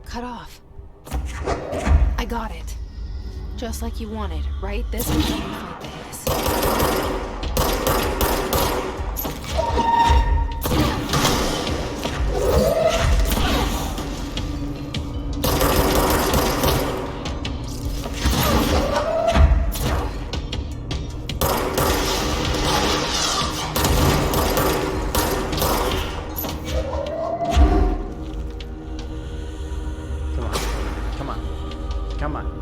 Cut off. I got it. Just like you wanted, right? This will help you fight the hiss. Come on.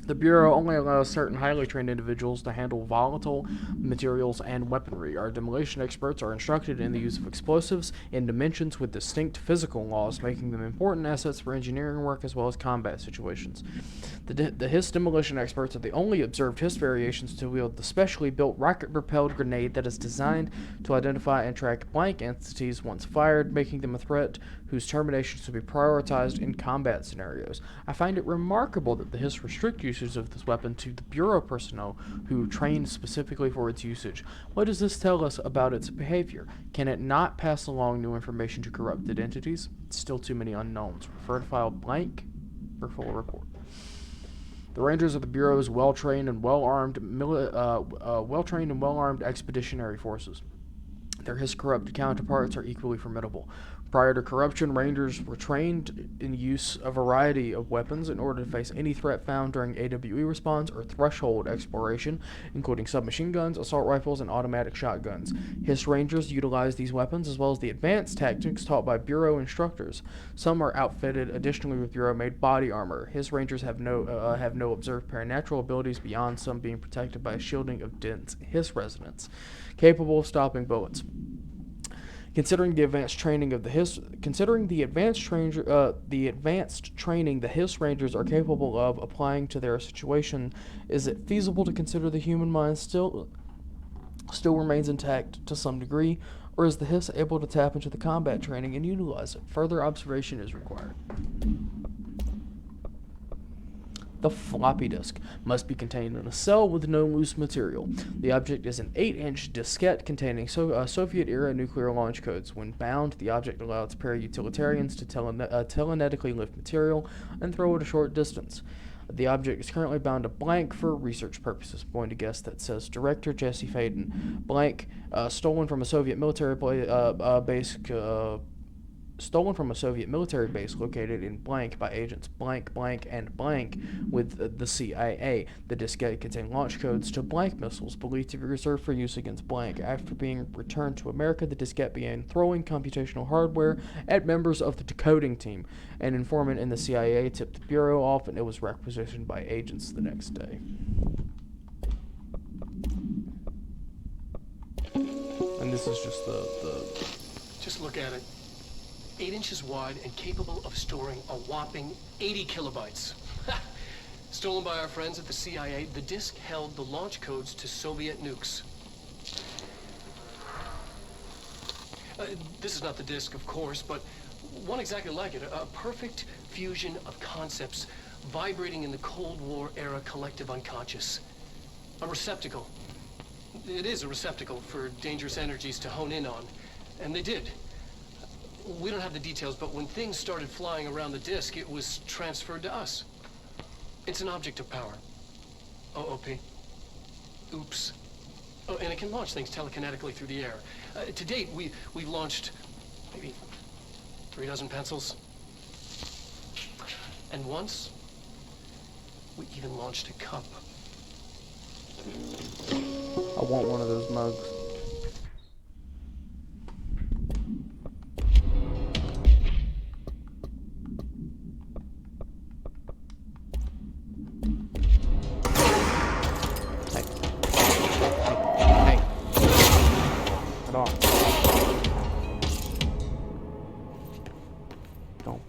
The Bureau only allows certain highly trained individuals to handle volatile materials and weaponry. Our demolition experts are instructed in the use of explosives in dimensions with distinct physical laws, making them important assets for engineering work as well as combat situations. The HISS demolition experts are the only observed HISS variations to wield the specially built rocket-propelled grenade that is designed to identify and track blank entities once fired, making them a threat whose termination should be prioritized in combat scenarios. I find it remarkable that the HISS restrict usage of this weapon to the Bureau personnel who trained specifically for its usage. What does this tell us about its behavior? Can it not pass along new information to corrupted entities? Still too many unknowns. Refer to file blank for full report. The Rangers of the Bureau's well-trained and well-armed expeditionary forces. Their HISS corrupted counterparts are equally formidable. Prior to corruption, Rangers were trained in use a variety of weapons in order to face any threat found during AWE response or threshold exploration, including submachine guns, assault rifles, and automatic shotguns. HISS Rangers utilize these weapons as well as the advanced tactics taught by Bureau instructors. Some are outfitted additionally with Bureau-made body armor. HISS Rangers have no observed paranatural abilities beyond some being protected by a shielding of dense HISS resonance, capable of stopping bullets. Considering the advanced training the HISS Rangers are capable of applying to their situation, is it feasible to consider the human mind still remains intact to some degree, or is the HISS able to tap into the combat training and utilize it? Further observation is required. The floppy disk must be contained in a cell with no loose material. The object is an 8-inch diskette containing Soviet-era nuclear launch codes. When bound, the object allows para-utilitarians to telenetically lift material and throw it a short distance. The object is currently bound to blank for research purposes. I'm going to guess that says Director Jesse Faden. Blank, stolen from a Soviet military base. Stolen from a Soviet military base located in blank by agents blank, blank, and blank with the CIA. The diskette contained launch codes to blank missiles believed to be reserved for use against blank. After being returned to America, the diskette began throwing computational hardware at members of the decoding team. An informant in the CIA tipped the Bureau off, and it was requisitioned by agents the next day. And this is just the... Just look at it. 8 inches wide and capable of storing a whopping 80 kilobytes. Stolen by our friends at the CIA, the disk held the launch codes to Soviet nukes. This is not the disk, of course, but one exactly like it. A perfect fusion of concepts vibrating in the Cold War era collective unconscious. A receptacle. It is a receptacle for dangerous energies to hone in on. And they did. We don't have the details, but when things started flying around the disk, it was transferred to us. It's an object of power. OOP. Oops. Oh, and it can launch things telekinetically through the air. To date, we've launched maybe 3 dozen pencils. And once, we even launched a cup. I want one of those mugs.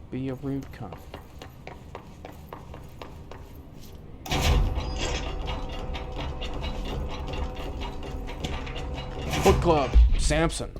Be a rude cunt. Foot Club, Samson.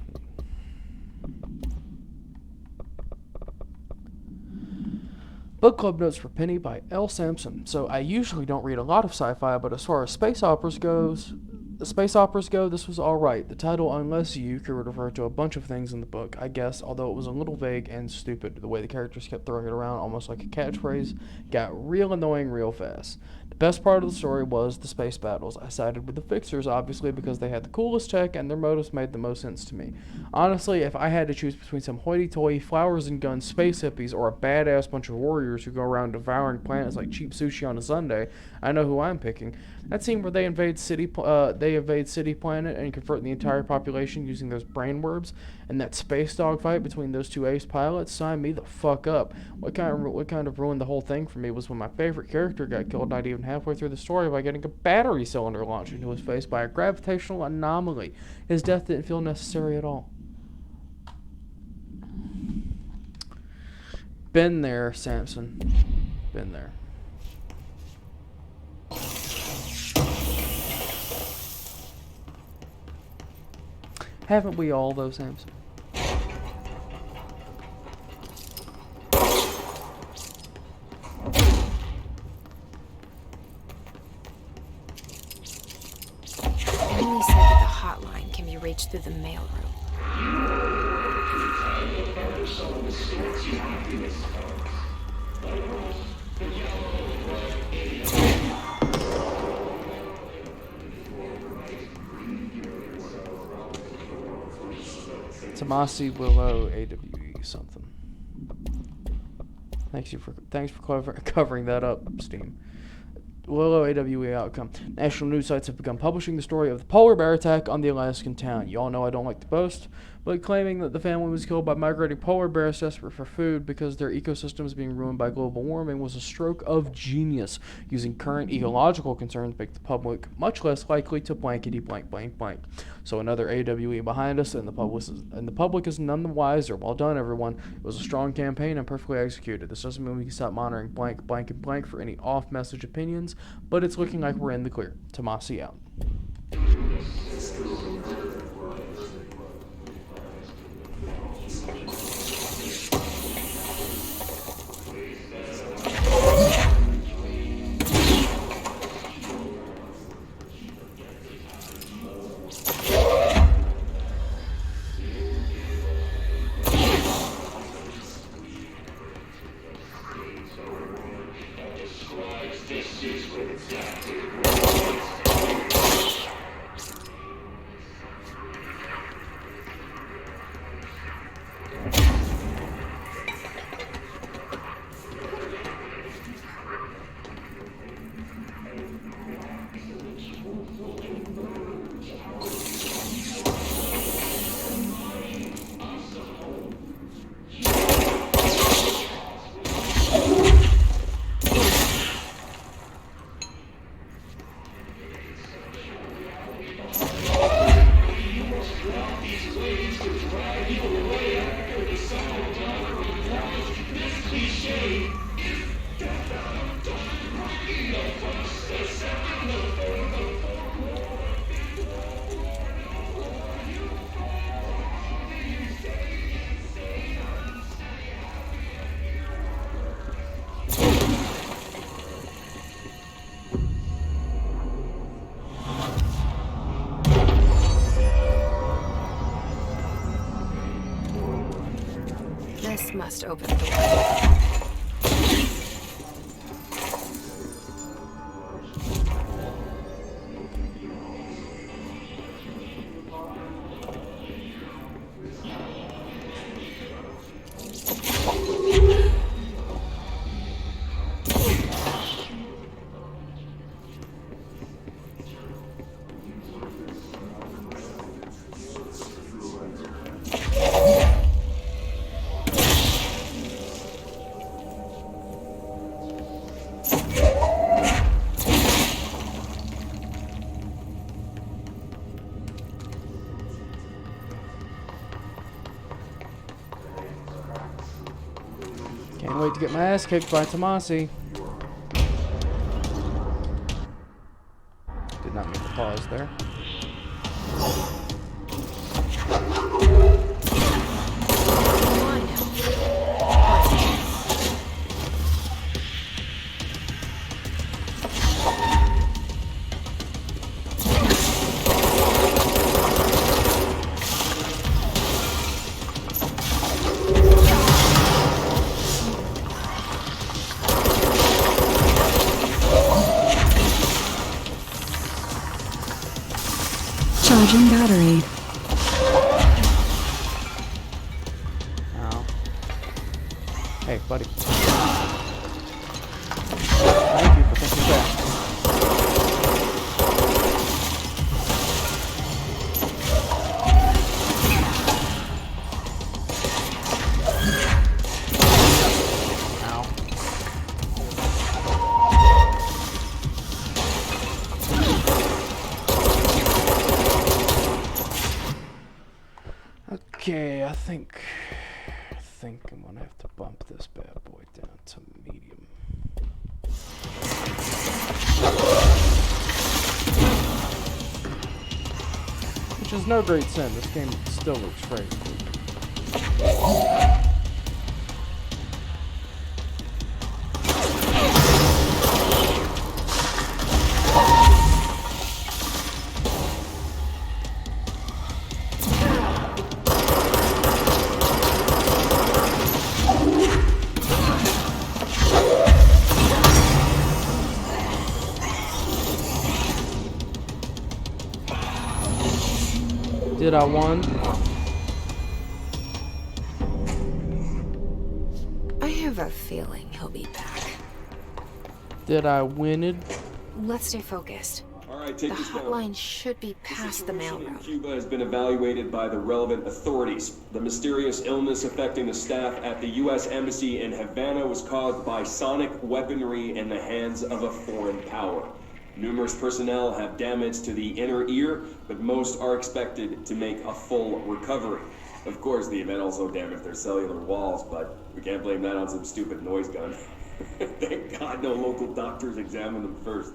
Book Club Notes for Penny by L. Sampson. So I usually don't read a lot of sci-fi, but as far as space operas go, this was alright. The title, Unless You, could refer to a bunch of things in the book, I guess, although it was a little vague and stupid. The way the characters kept throwing it around, almost like a catchphrase, got real annoying real fast. The best part of the story was the space battles. I sided with the Fixers, obviously, because they had the coolest tech and their motives made the most sense to me. Honestly, if I had to choose between some hoity-toity, flowers and guns space hippies or a badass bunch of warriors who go around devouring planets like cheap sushi on a Sunday, I know who I'm picking. That scene where they invade City Planet and convert the entire population using those brain worms, and that space dogfight between those two ace pilots, sign me the fuck up. What kind of ruined the whole thing for me was when my favorite character got killed not even halfway through the story by getting a battery cylinder launched into his face by a gravitational anomaly. His death didn't feel necessary at all. Been there, Samson. Been there. Haven't we all, though, Samson? Emily said that the hotline can be reached through the mailroom. Tomasi Willow AWE something. Thanks for covering that up, Steam. Willow AWE outcome. National news sites have begun publishing the story of the polar bear attack on the Alaskan town. Y'all know I don't like to boast, but claiming that the family was killed by migrating polar bears desperate for food because their ecosystem is being ruined by global warming was a stroke of genius, using current ecological concerns to make the public much less likely to blankety blank blank blank. So another AWE behind us, and the public is none the wiser. Well done, everyone. It was a strong campaign and perfectly executed. This doesn't mean we can stop monitoring blank blank and blank for any off-message opinions, but it's looking like we're in the clear. Tomasi out. This must open the door. Can't wait to get my ass kicked by Tomasi. Did not mean to pause there. Charging battery. Ow. Hey, buddy. Thank you for thinking back. Ow. Okay, I think I'm gonna have to bump this bad boy down to medium. Which is no great sin. This game still looks great. Did I won? I have a feeling he'll be back. Did I win it? Let's stay focused. All right, The take this down. hotline should be past the Situation in mailroom. Cuba has been evaluated by the relevant authorities. The mysterious illness affecting the staff at the U.S. Embassy in Havana was caused by sonic weaponry in the hands of a foreign power. Numerous personnel have damage to the inner ear, but most are expected to make a full recovery. Of course, the event also damaged their cellular walls, but we can't blame that on some stupid noise gun. Thank God no local doctors examined them first.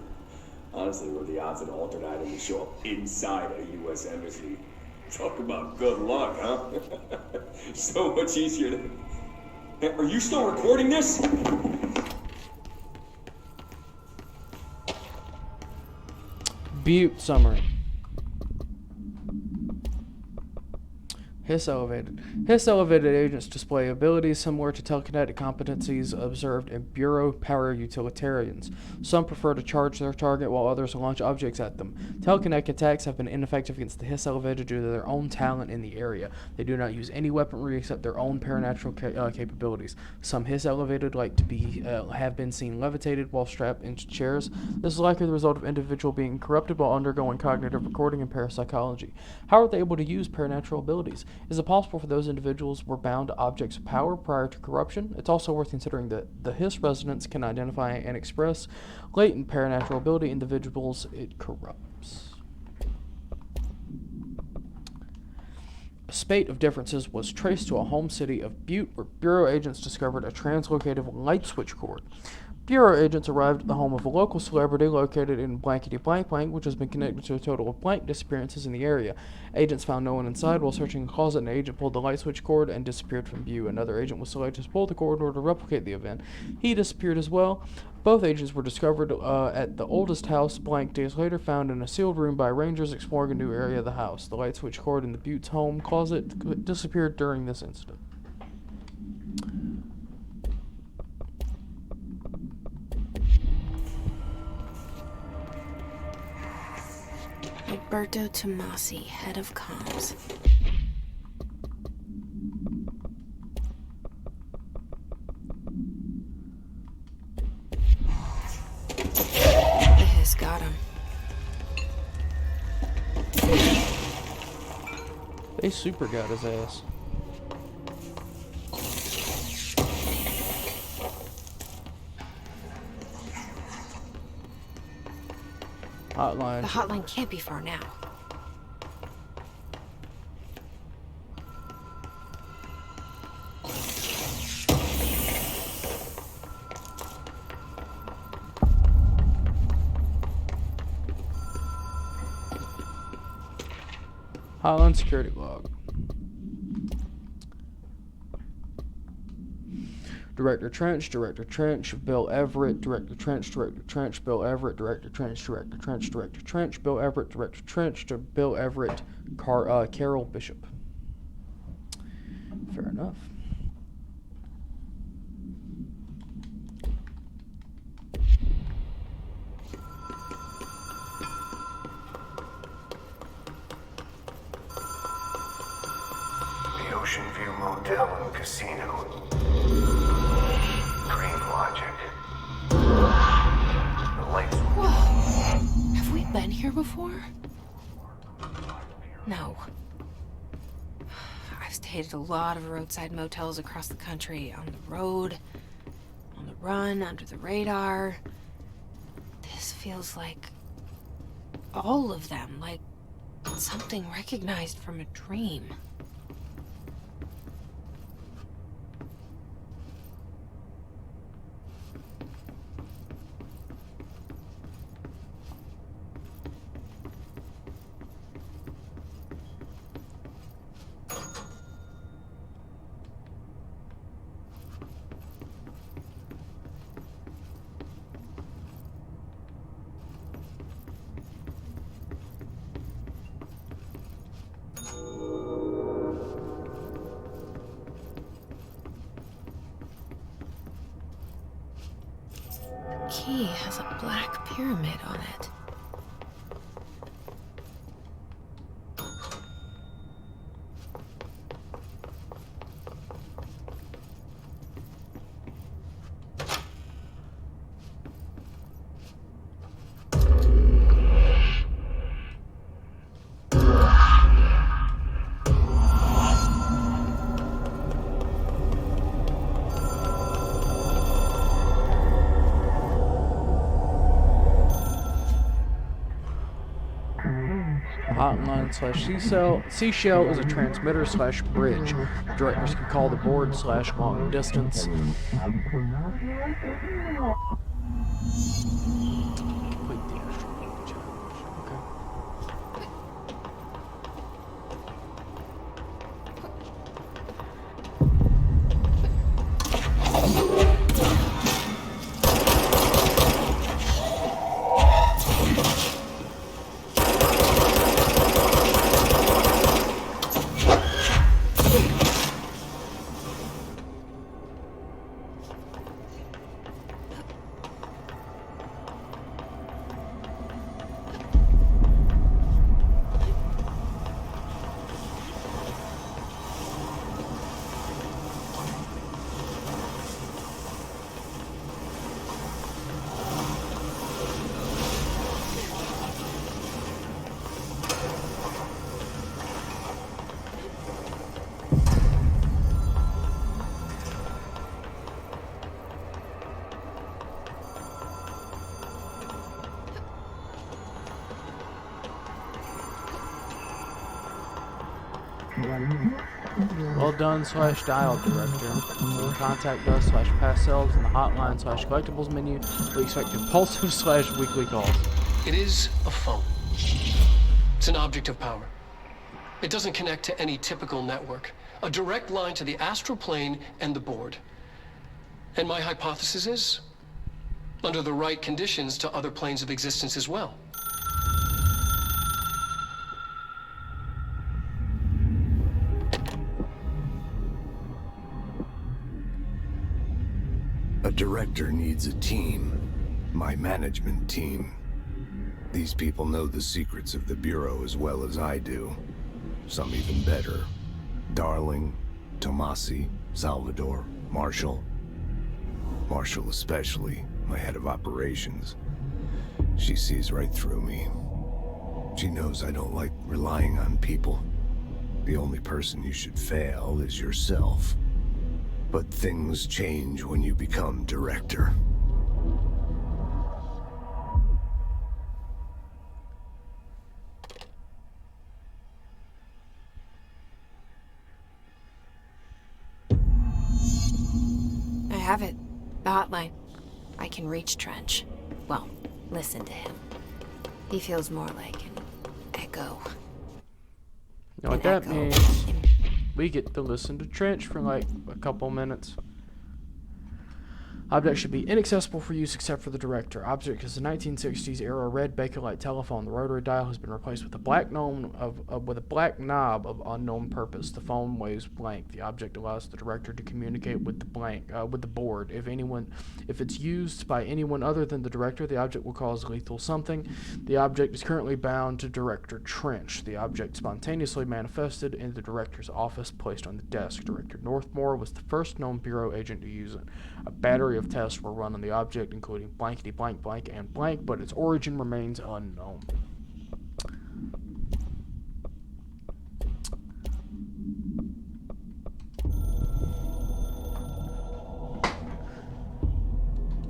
Honestly, what are the odds an alternate item will show up inside a U.S. embassy? Talk about good luck, huh? So much easier to... Hey, are you still recording this? Butte summary. Hiss elevated. Hiss elevated agents display abilities similar to telekinetic competencies observed in Bureau power utilitarians. Some prefer to charge their target while others launch objects at them. Telekinetic attacks have been ineffective against the Hiss elevated due to their own talent in the area. They do not use any weaponry except their own paranatural capabilities. Some Hiss elevated like to be have been seen levitated while strapped into chairs. This is likely the result of individual being corrupted while undergoing cognitive recording and parapsychology. How are they able to use paranatural abilities? Is it possible for those individuals were bound to objects of power prior to corruption? It's also worth considering that the Hiss resonance can identify and express latent paranatural ability individuals it corrupts. A spate of differences was traced to a home city of Butte, where Bureau agents discovered a translocative light switch cord. Bureau agents arrived at the home of a local celebrity located in blankety blank blank, which has been connected to a total of blank disappearances in the area. Agents found no one inside while searching a closet. An agent pulled the light switch cord and disappeared from view. Another agent was selected to pull the cord in order to replicate the event. He disappeared as well. Both agents were discovered at the oldest house blank days later, found in a sealed room by rangers exploring a new area of the house. The light switch cord in the Butte's home closet disappeared during this incident. Alberto Tomasi, head of comms. The Hiss got him. They super got his ass. Hotline. The hotline can't be far now. Hotline security log. Director Trench, Bill Everett, Director Trench, Bill Everett, Director Trench, Bill Everett, Director Trench, Bill Everett, Carol Bishop. Fair enough. hotel and casino. Dream logic. The lights were Whoa. Have we been here before? No. I've stayed at a lot of roadside motels across the country, on the road, on the run, under the radar. This feels like all of them, like something recognized from a dream. Key has a black pyramid on it. Hotline/Seashell. Seashell is a transmitter/bridge. Directors can call the board/long distance. Complete the astral challenge. Okay. Well done/dial director. Contact us/past selves in the hotline/collectibles menu. We expect impulsive/weekly calls. It is a phone. It's an object of power. It doesn't connect to any typical network. A direct line to the astral plane and the board. And my hypothesis is, under the right conditions, to other planes of existence as well. A director needs a team. My management team. These people know the secrets of the Bureau as well as I do. Some even better. Darling, Tomasi, Salvador, Marshall. Marshall especially, my head of operations. She sees right through me. She knows I don't like relying on people. The only person you should fail is yourself. But things change when you become director. I have it. The hotline. I can reach Trench. Well, listen to him. He feels more like an echo. You know what that means? We get to listen to Trench for like a couple minutes. Object should be inaccessible for use except for the director. Object is a 1960s era red Bakelite telephone. The rotary dial has been replaced with a black knob of unknown purpose. The phone weighs blank. The object allows the director to communicate with the board. If it's used by anyone other than the director, the object will cause lethal something. The object is currently bound to Director Trench. The object spontaneously manifested in the director's office, placed on the desk. Director Northmore was the first known Bureau agent to use it. A battery of tests were run on the object, including blankety blank blank and blank, but its origin remains unknown.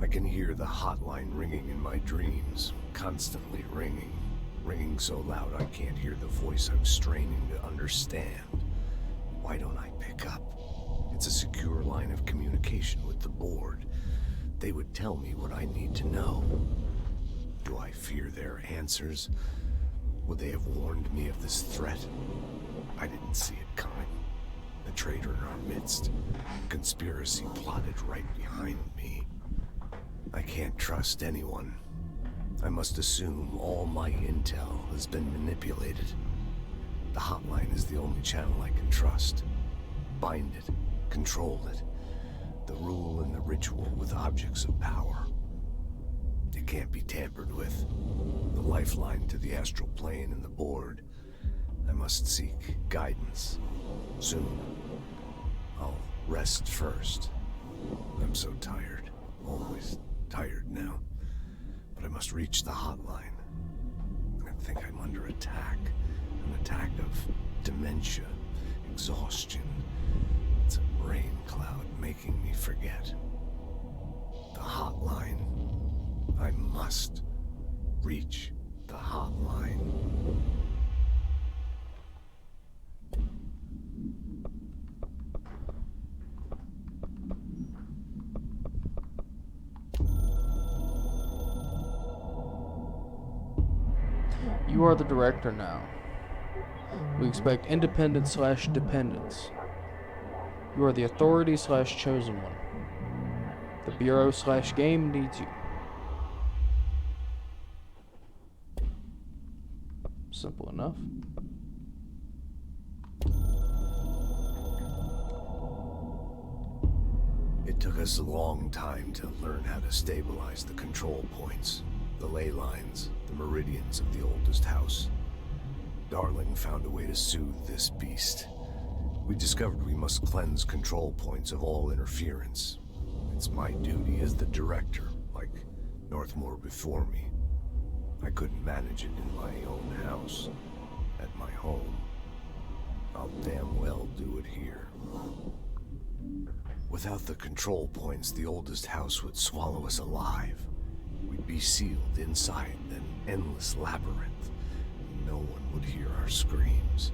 I can hear the hotline ringing in my dreams, constantly ringing. Ringing so loud I can't hear the voice I'm straining to understand. Why don't I pick up? It's a secure line of communication with the board. They would tell me what I need to know. Do I fear their answers? Would they have warned me of this threat? I didn't see it coming. The traitor in our midst. Conspiracy plotted right behind me. I can't trust anyone. I must assume all my intel has been manipulated. The hotline is the only channel I can trust. Bind it, control it. The rule and the ritual with objects of power. It can't be tampered with. The lifeline to the astral plane and the board. I must seek guidance. Soon. I'll rest first. I'm so tired. Always tired now. But I must reach the hotline. I think I'm under attack. An attack of dementia, exhaustion. It's a brain cloud making me forget. The hotline. I must reach the hotline. You are the director now. We expect independence/dependence. You are the authority/chosen one. The Bureau/game needs you. Simple enough. It took us a long time to learn how to stabilize the control points, the ley lines, the meridians of the oldest house. Darling found a way to soothe this beast. We discovered we must cleanse control points of all interference. It's my duty as the director, like Northmore before me. I couldn't manage it in my own house, at my home. I'll damn well do it here. Without the control points, the oldest house would swallow us alive. We'd be sealed inside an endless labyrinth. No one would hear our screams.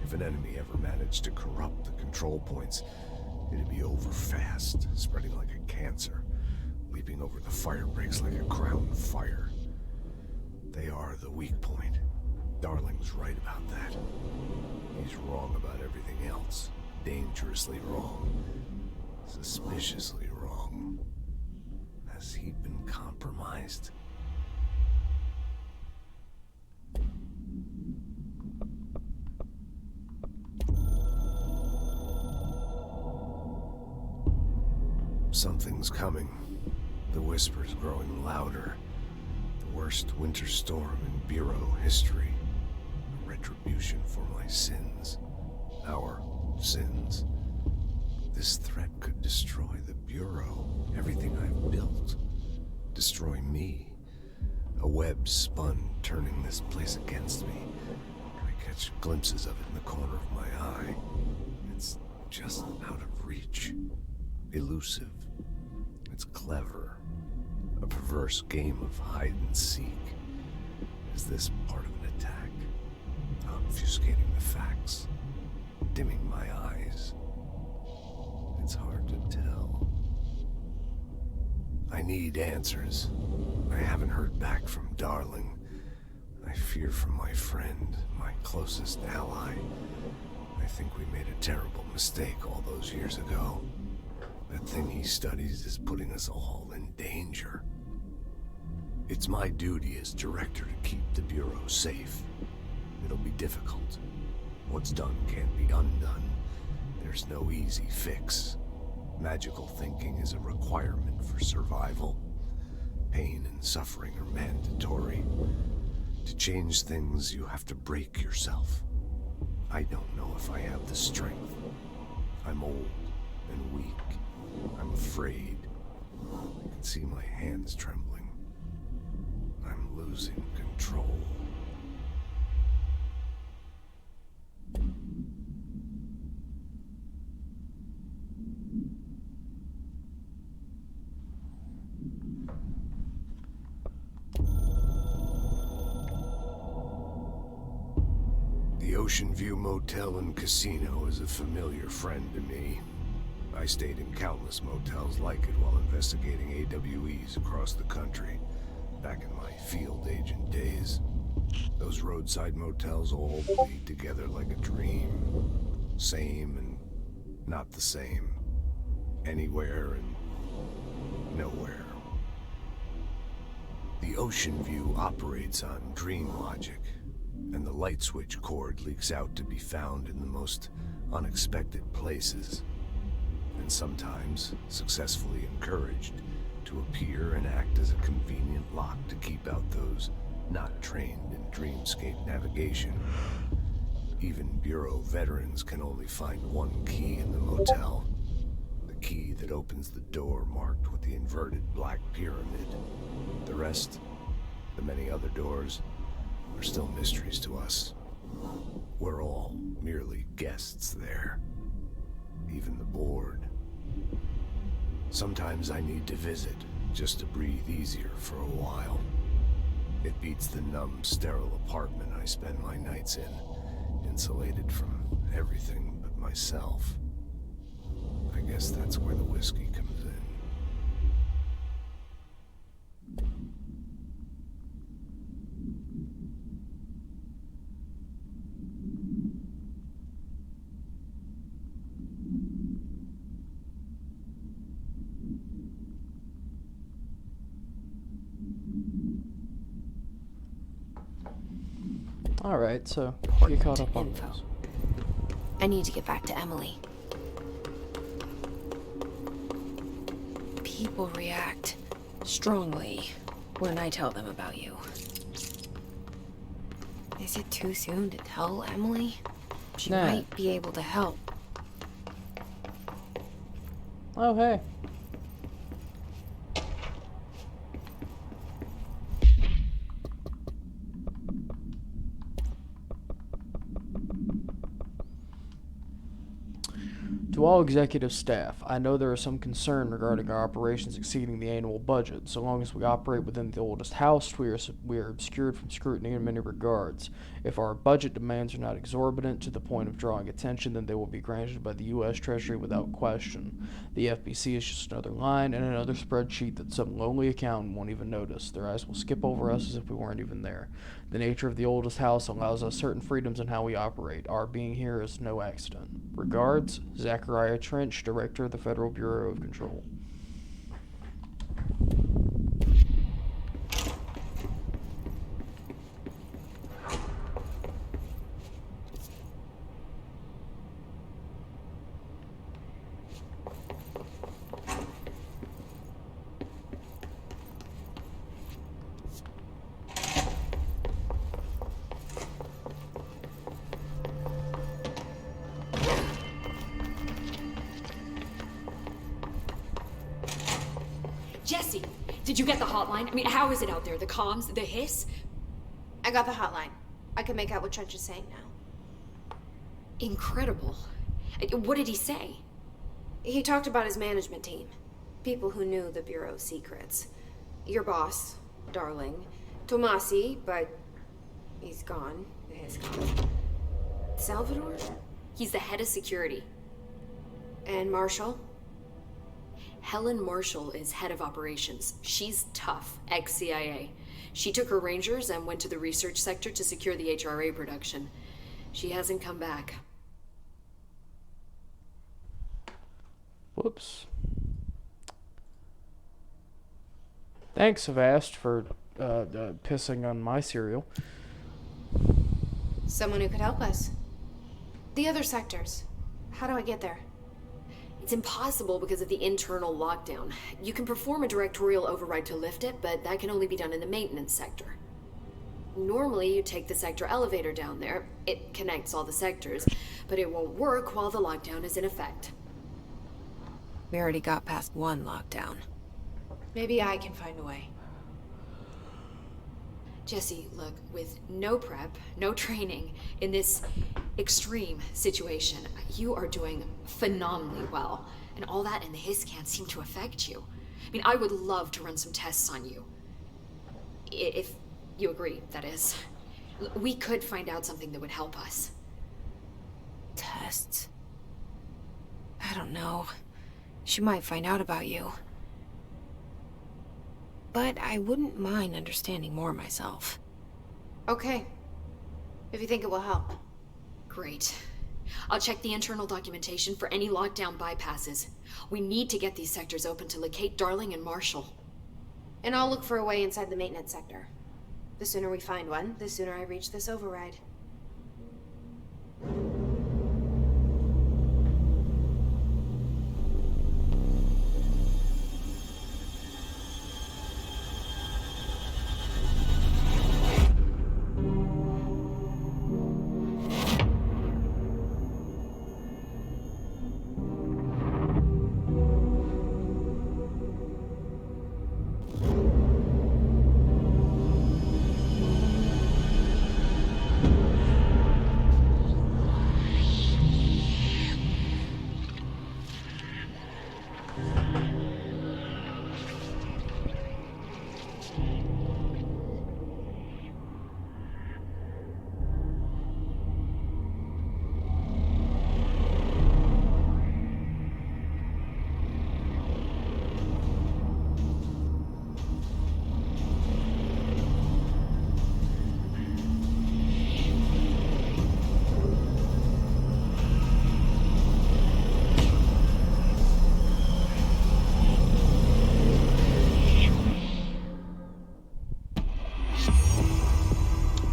If an enemy ever managed to corrupt the control points, it'd be over fast, spreading like a cancer, leaping over the fire breaks like a crown fire. They are the weak point. Darling's right about that. He's wrong about everything else. Dangerously wrong. Suspiciously wrong. Has he been compromised? Something's coming. The whispers growing louder. The worst winter storm in Bureau history. A retribution for my sins. Our sins. This threat could destroy the Bureau, everything I've built. Destroy me. A web spun, turning this place against me. I catch glimpses of it in the corner of my eye. It's just out of reach. Elusive. It's clever. A perverse game of hide and seek. Is this part of an attack? Obfuscating the facts. Dimming my eyes. It's hard to tell. I need answers. I haven't heard back from Darling. I fear for my friend, my closest ally. I think we made a terrible mistake all those years ago. That thing he studies is putting us all in danger. It's my duty as director to keep the Bureau safe. It'll be difficult. What's done can't be undone. There's no easy fix. Magical thinking is a requirement for survival. Pain and suffering are mandatory. To change things, you have to break yourself. I don't know if I have the strength. I'm old and weak. I'm afraid. I can see my hands trembling. I'm losing control. The Ocean View Motel and Casino is a familiar friend to me. I stayed in countless motels like it while investigating AWEs across the country, back in my field agent days. Those roadside motels all bleed together like a dream. Same and not the same. Anywhere and nowhere. The Ocean View operates on dream logic, and the light switch cord leaks out to be found in the most unexpected places, and sometimes successfully encouraged to appear and act as a convenient lock to keep out those not trained in dreamscape navigation. Even Bureau veterans can only find one key in the motel. The key that opens the door marked with the inverted black pyramid. The rest, the many other doors, are still mysteries to us. We're all merely guests there. Even the board. Sometimes I need to visit, just to breathe easier for a while. It beats the numb, sterile apartment I spend my nights in, insulated from everything but myself. I guess that's where the whiskey comes in. Alright, so you caught up on Info. those. I need to get back to Emily. People react strongly when I tell them about you. Is it too soon to tell Emily? She Nah. might be able to help. Oh, hey. To all executive staff, I know there is some concern regarding our operations exceeding the annual budget. So long as we operate within the oldest house, we are obscured from scrutiny in many regards. If our budget demands are not exorbitant to the point of drawing attention, then they will be granted by the U.S. Treasury without question. The FBC is just another line and another spreadsheet that some lonely accountant won't even notice. Their eyes will skip over us as if we weren't even there. The nature of the oldest house allows us certain freedoms in how we operate. Our being here is no accident. Regards, Zachariah Trench, Director of the Federal Bureau of Control. Jesse, did you get the hotline? I mean, how is it out there? The comms, the hiss? I got the hotline. I can make out what Trench is saying now. Incredible. What did he say? He talked about his management team. People who knew the Bureau's secrets. Your boss, Darling. Tomasi, but he's gone. He's gone. Salvador? He's the head of security. And Marshall? Helen Marshall is head of operations. She's tough, ex-CIA. She took her Rangers and went to the research sector to secure the HRA production. She hasn't come back. Whoops. Thanks, Avast, for pissing on my cereal. Someone who could help us. The other sectors. How do I get there? It's impossible because of the internal lockdown. You can perform a directorial override to lift it, but that can only be done in the maintenance sector. Normally, you take the sector elevator down there. It connects all the sectors, but it won't work while the lockdown is in effect. We already got past one lockdown. Maybe I can find a way. Jesse, look, with no prep, no training, in this extreme situation, you are doing phenomenally well. And all that and the hiss can't seem to affect you. I mean, I would love to run some tests on you. If you agree, that is. We could find out something that would help us. Tests? I don't know. She might find out about you. But I wouldn't mind understanding more myself. Okay. If you think it will help. Great. I'll check the internal documentation for any lockdown bypasses. We need to get these sectors open to locate Darling and Marshall. And I'll look for a way inside the maintenance sector. The sooner we find one, the sooner I reach this override.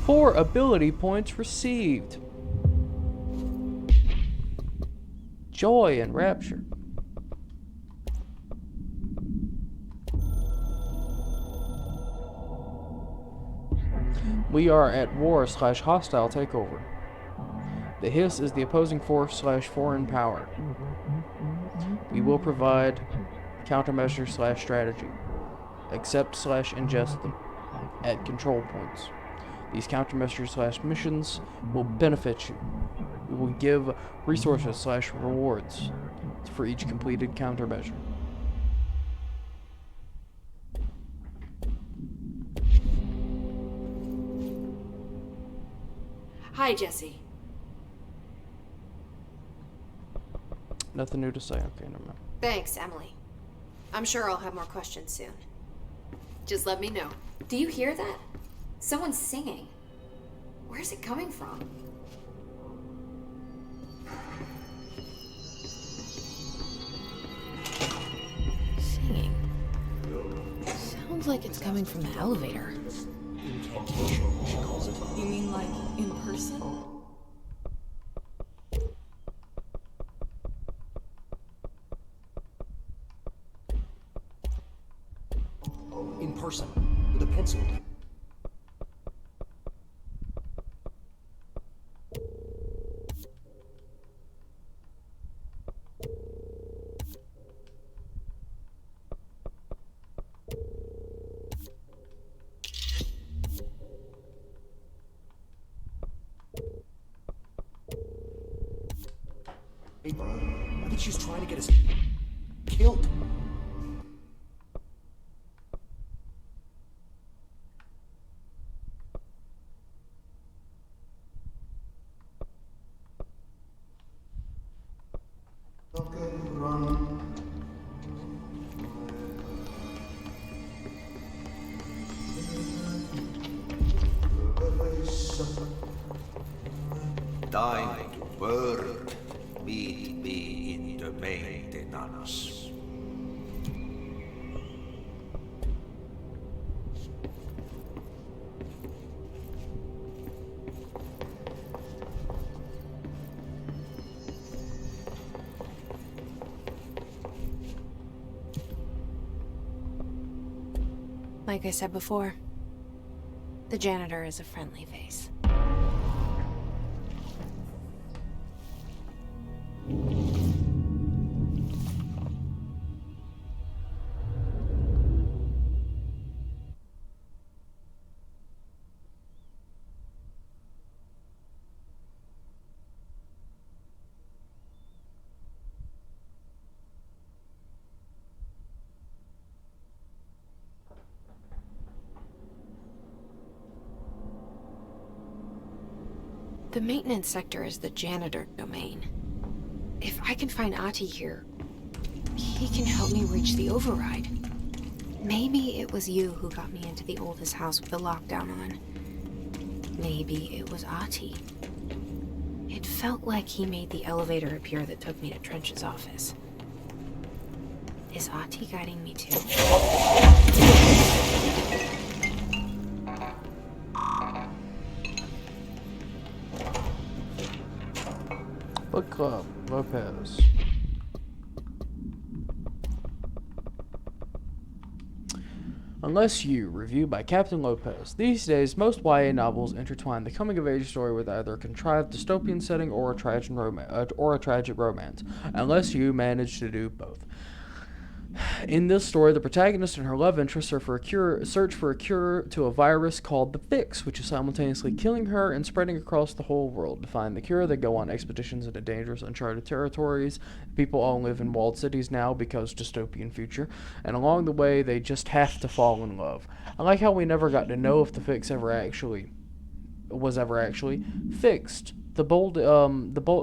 Four ability points received. Joy and Rapture. We are at war/hostile takeover. The Hiss is the opposing force/foreign power. We will provide countermeasures/strategy. Accept/ingest them at control points. These countermeasures/missions will benefit you. We will give resources/rewards for each completed countermeasure. Hi, Jesse. Nothing new to say. Okay, never mind. Thanks, Emily. I'm sure I'll have more questions soon. Just let me know. Do you hear that? Someone's singing. Where's it coming from? Singing. Sounds like it's coming from the elevator. You mean like in person? In person, with a pencil. I think she's trying to get us killed. Time to work. Meet me in the maintenance. Like I said before, the janitor is a friendly face. The maintenance sector is the janitor domain. If I can find Ahti here, he can help me reach the override. Maybe it was you who got me into the oldest house with the lockdown on. Maybe it was Ahti. It felt like he made the elevator appear that took me to Trench's office. Is Ahti guiding me too? Book Club, Lopez. Unless You, review by Captain Lopez. These days, most YA novels intertwine the coming-of-age story with either a contrived dystopian setting or a tragic romance. Unless You manage to do both. In this story, the protagonist and her love interest search for a cure to a virus called the Fix, which is simultaneously killing her and spreading across the whole world. To find the cure, they go on expeditions into dangerous, uncharted territories. People all live in walled cities now because dystopian future, and along the way, they just have to fall in love. I like how we never got to know if the Fix was ever actually fixed. The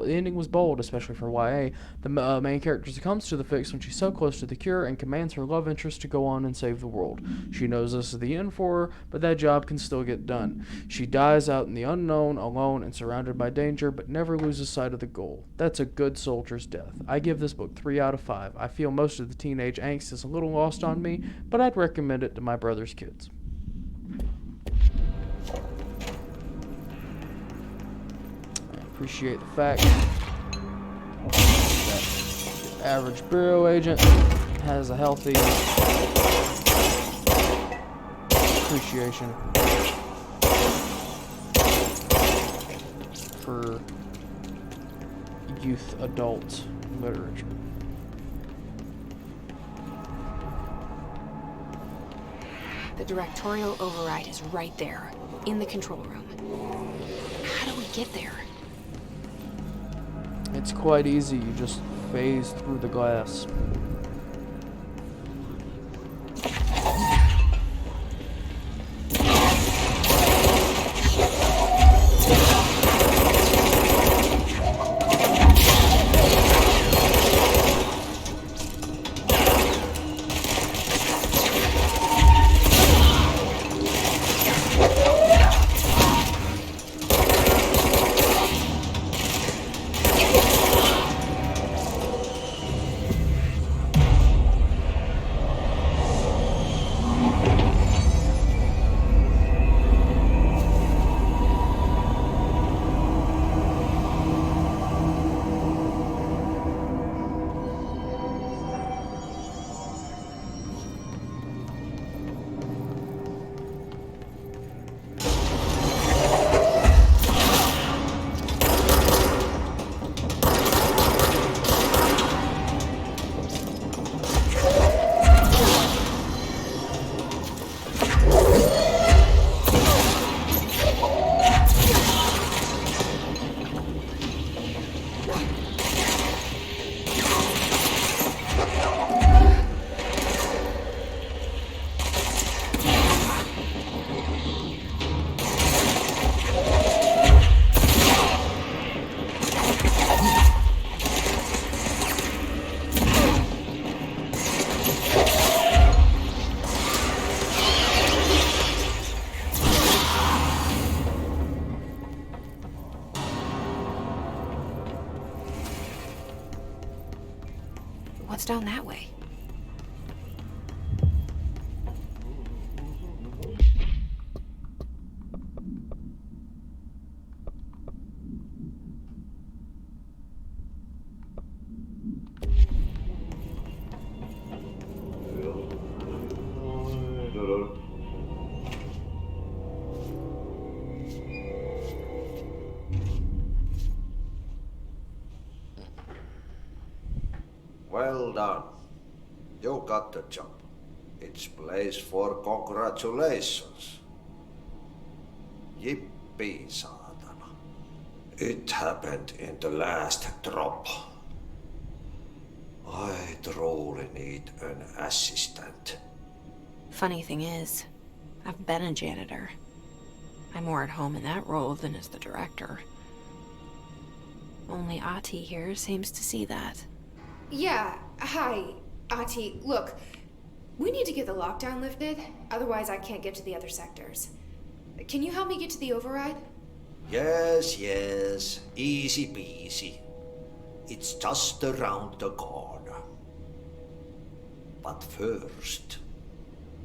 ending was bold, especially for YA. The main character succumbs to the Fix when she's so close to the cure and commands her love interest to go on and save the world. She knows this is the end for her, but that job can still get done. She dies out in the unknown, alone and surrounded by danger, but never loses sight of the goal. That's a good soldier's death. I give this book 3 out of 5. I feel most of the teenage angst is a little lost on me, but I'd recommend it to my brother's kids. Appreciate the fact that the average bureau agent has a healthy appreciation for youth adult literature. The directorial override is right there, in the control room. How do we get there? It's quite easy, you just phase through the glass. What's down that way? Well done. You got the job. It's place for congratulations. Yippee, saatana. It happened in the last drop. I truly need an assistant. Funny thing is, I've been a janitor. I'm more at home in that role than as the director. Only Ahti here seems to see that. Yeah, hi, Ahti. Look, we need to get the lockdown lifted, otherwise I can't get to the other sectors. Can you help me get to the override? Yes, easy peasy. It's just around the corner. But first,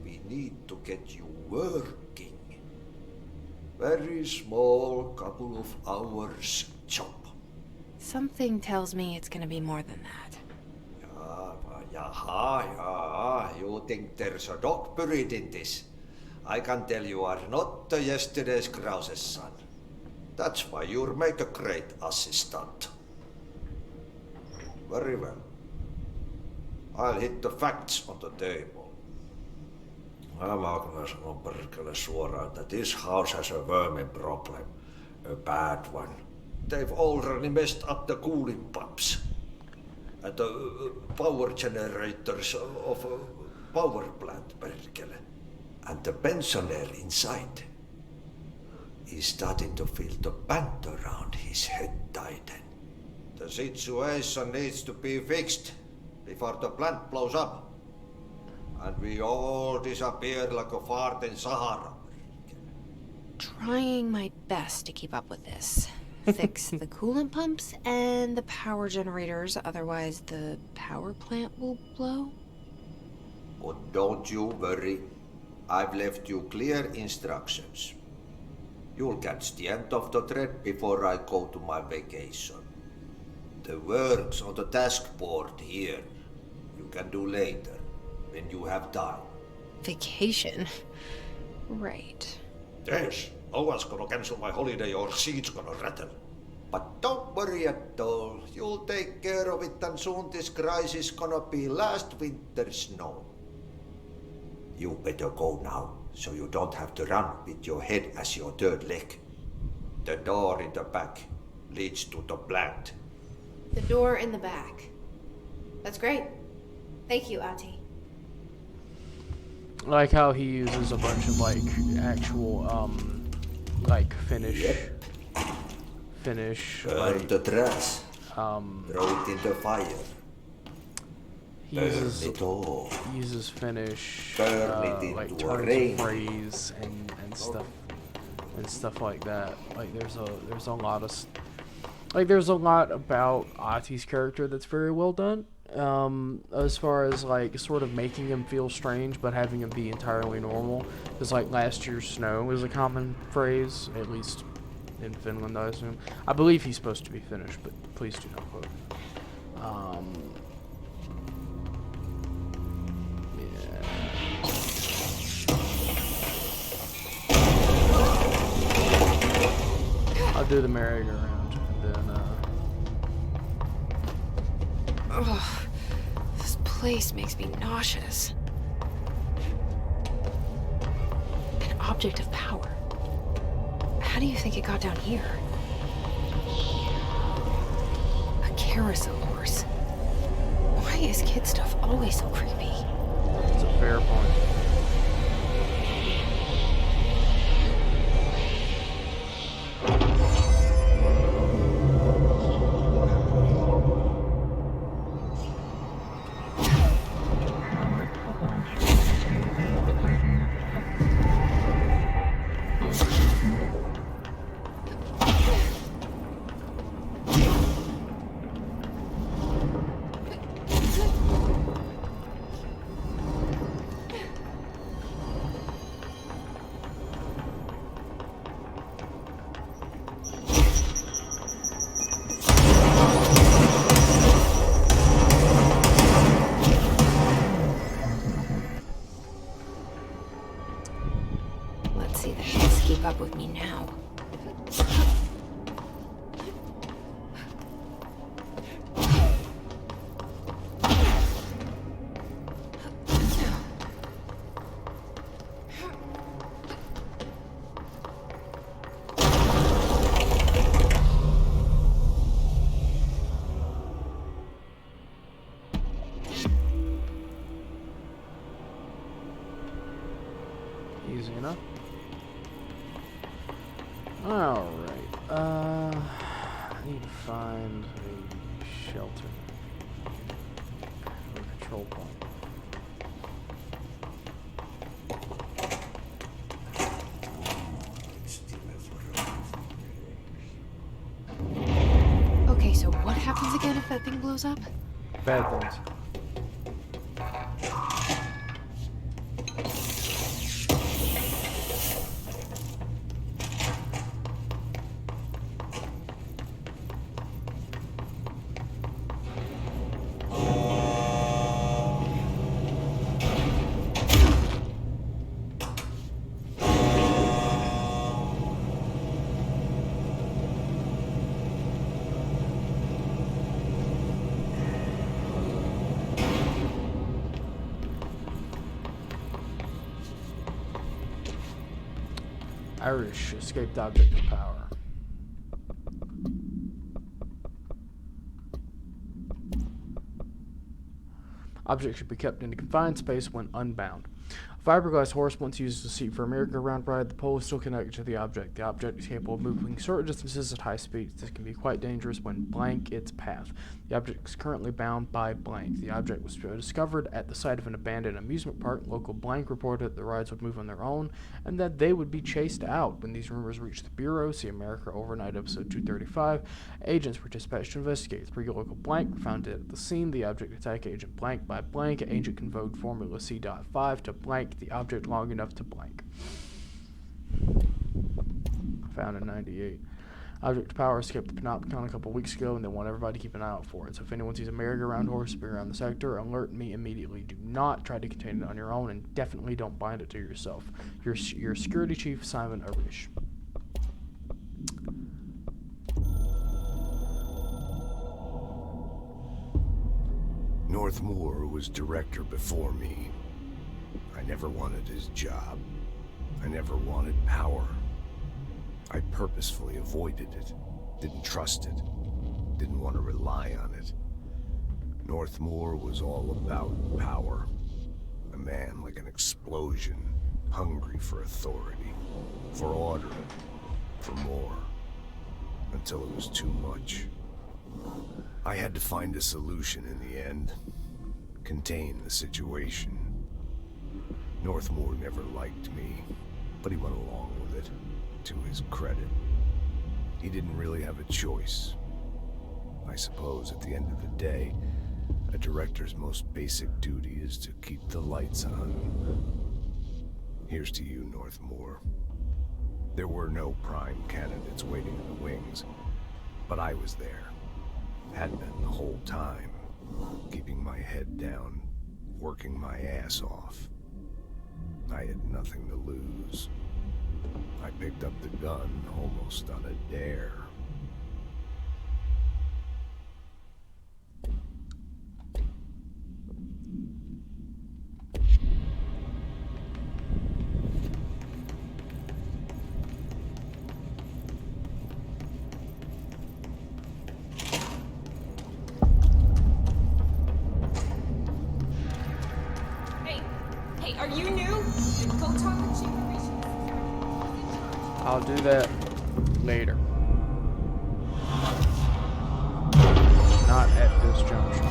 we need to get you working. Very small, couple of hours job. Something tells me it's gonna be more than that. Yeah, you think there's a dog buried in this? I can tell you are not yesterday's Krause's son. That's why you'll make a great assistant. Very well. I'll hit the facts on the table. Mä kyllä sanon perkele suoraan, että this house has a vermin problem. A bad one. They've already messed up the cooling pumps. And the power generators of a power plant, perkele. And the pensioner inside is starting to feel the band around his head tighten. The situation needs to be fixed before the plant blows up. And we all disappear like a fart in Sahara. Trying my best to keep up with this. Fix the coolant pumps and the power generators, otherwise the power plant will blow. But don't you worry. I've left you clear instructions. You'll catch the end of the thread before I go to my vacation. The work's on the task board here. You can do later, when you have time. Vacation? Right. Yes, no one's gonna cancel my holiday or seats gonna rattle. But don't worry at all. You'll take care of it and soon this crisis gonna be last winter's snow. You better go now, so you don't have to run with your head as your third leg. The door in the back leads to the plant. The door in the back. That's great. Thank you, Ahti. I like how he uses a bunch of like actual like Finnish Burn like the trash. Throw it in the fire. he uses Finnish Burn it like into a turns rain. of phrase and stuff like that. Like there's a lot of there's a lot about Ahti's character that's very well done. As far as like sort of making him feel strange but having him be entirely normal. Because like last year's snow is a common phrase, at least in Finland, I assume. I believe he's supposed to be Finnish, but please do not quote. I'll do the merry-go-round and then Ugh, this place makes me nauseous. An object of power. How do you think it got down here? A carousel horse. Why is kid stuff always so creepy? it's a fair point. Let's see the kids keep up with me now. Alright, I need to find a shelter. Or a control point. Okay, so what happens again if that thing blows up? Bad things. Irish escaped object of power. Object should be kept in a confined space when unbound. A fiberglass horse, once used as a seat for a merry-go-round ride, the pole is still connected to the object. The object is capable of moving certain distances at high speeds. This can be quite dangerous when blank its path. The object is currently bound by blank. The object was discovered at the site of an abandoned amusement park. Local blank reported that the rides would move on their own and that they would be chased out. When these rumors reached the Bureau, see America Overnight episode 235, agents were dispatched to investigate. 3 local blank were found dead at the scene. The object attacked agent blank by blank. Agent convoked formula C.5 to blank the object long enough to blank. Found in 98. Object power escaped the Panopticon a couple weeks ago, and they want everybody to keep an eye out for it. So if anyone sees a merry-go-round horse appear around the sector, alert me immediately. Do not try to contain it on your own, and definitely don't bind it to yourself. Your security chief, Simon Arish. Northmoor was director before me. I never wanted his job. I never wanted power. I purposefully avoided it, didn't trust it, didn't want to rely on it. Northmoor was all about power. A man like an explosion, hungry for authority, for order, for more, until it was too much. I had to find a solution in the end, contain the situation. Northmoor never liked me, but he went along with it, to his credit. He didn't really have a choice. I suppose at the end of the day, a director's most basic duty is to keep the lights on. Here's to you, Northmoor. There were no prime candidates waiting in the wings, but I was there. Had been the whole time, keeping my head down, working my ass off. I had nothing to lose. I picked up the gun almost on a dare. Hey, are you new? Go talk to Chief Operations. I'll do that later. Not at this juncture.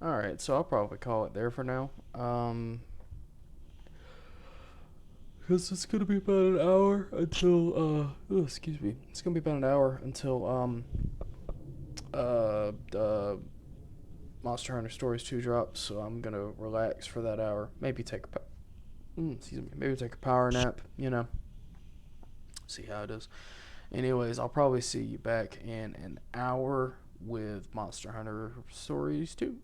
Alright, so I'll probably call it there for now. Because it's going to be about an hour until, excuse me. It's going to be about an hour until, Monster Hunter Stories 2 drops, so I'm going to relax for that hour. Maybe take maybe take a power nap, you know. See how it is. Anyways, I'll probably see you back in an hour with Monster Hunter Stories 2.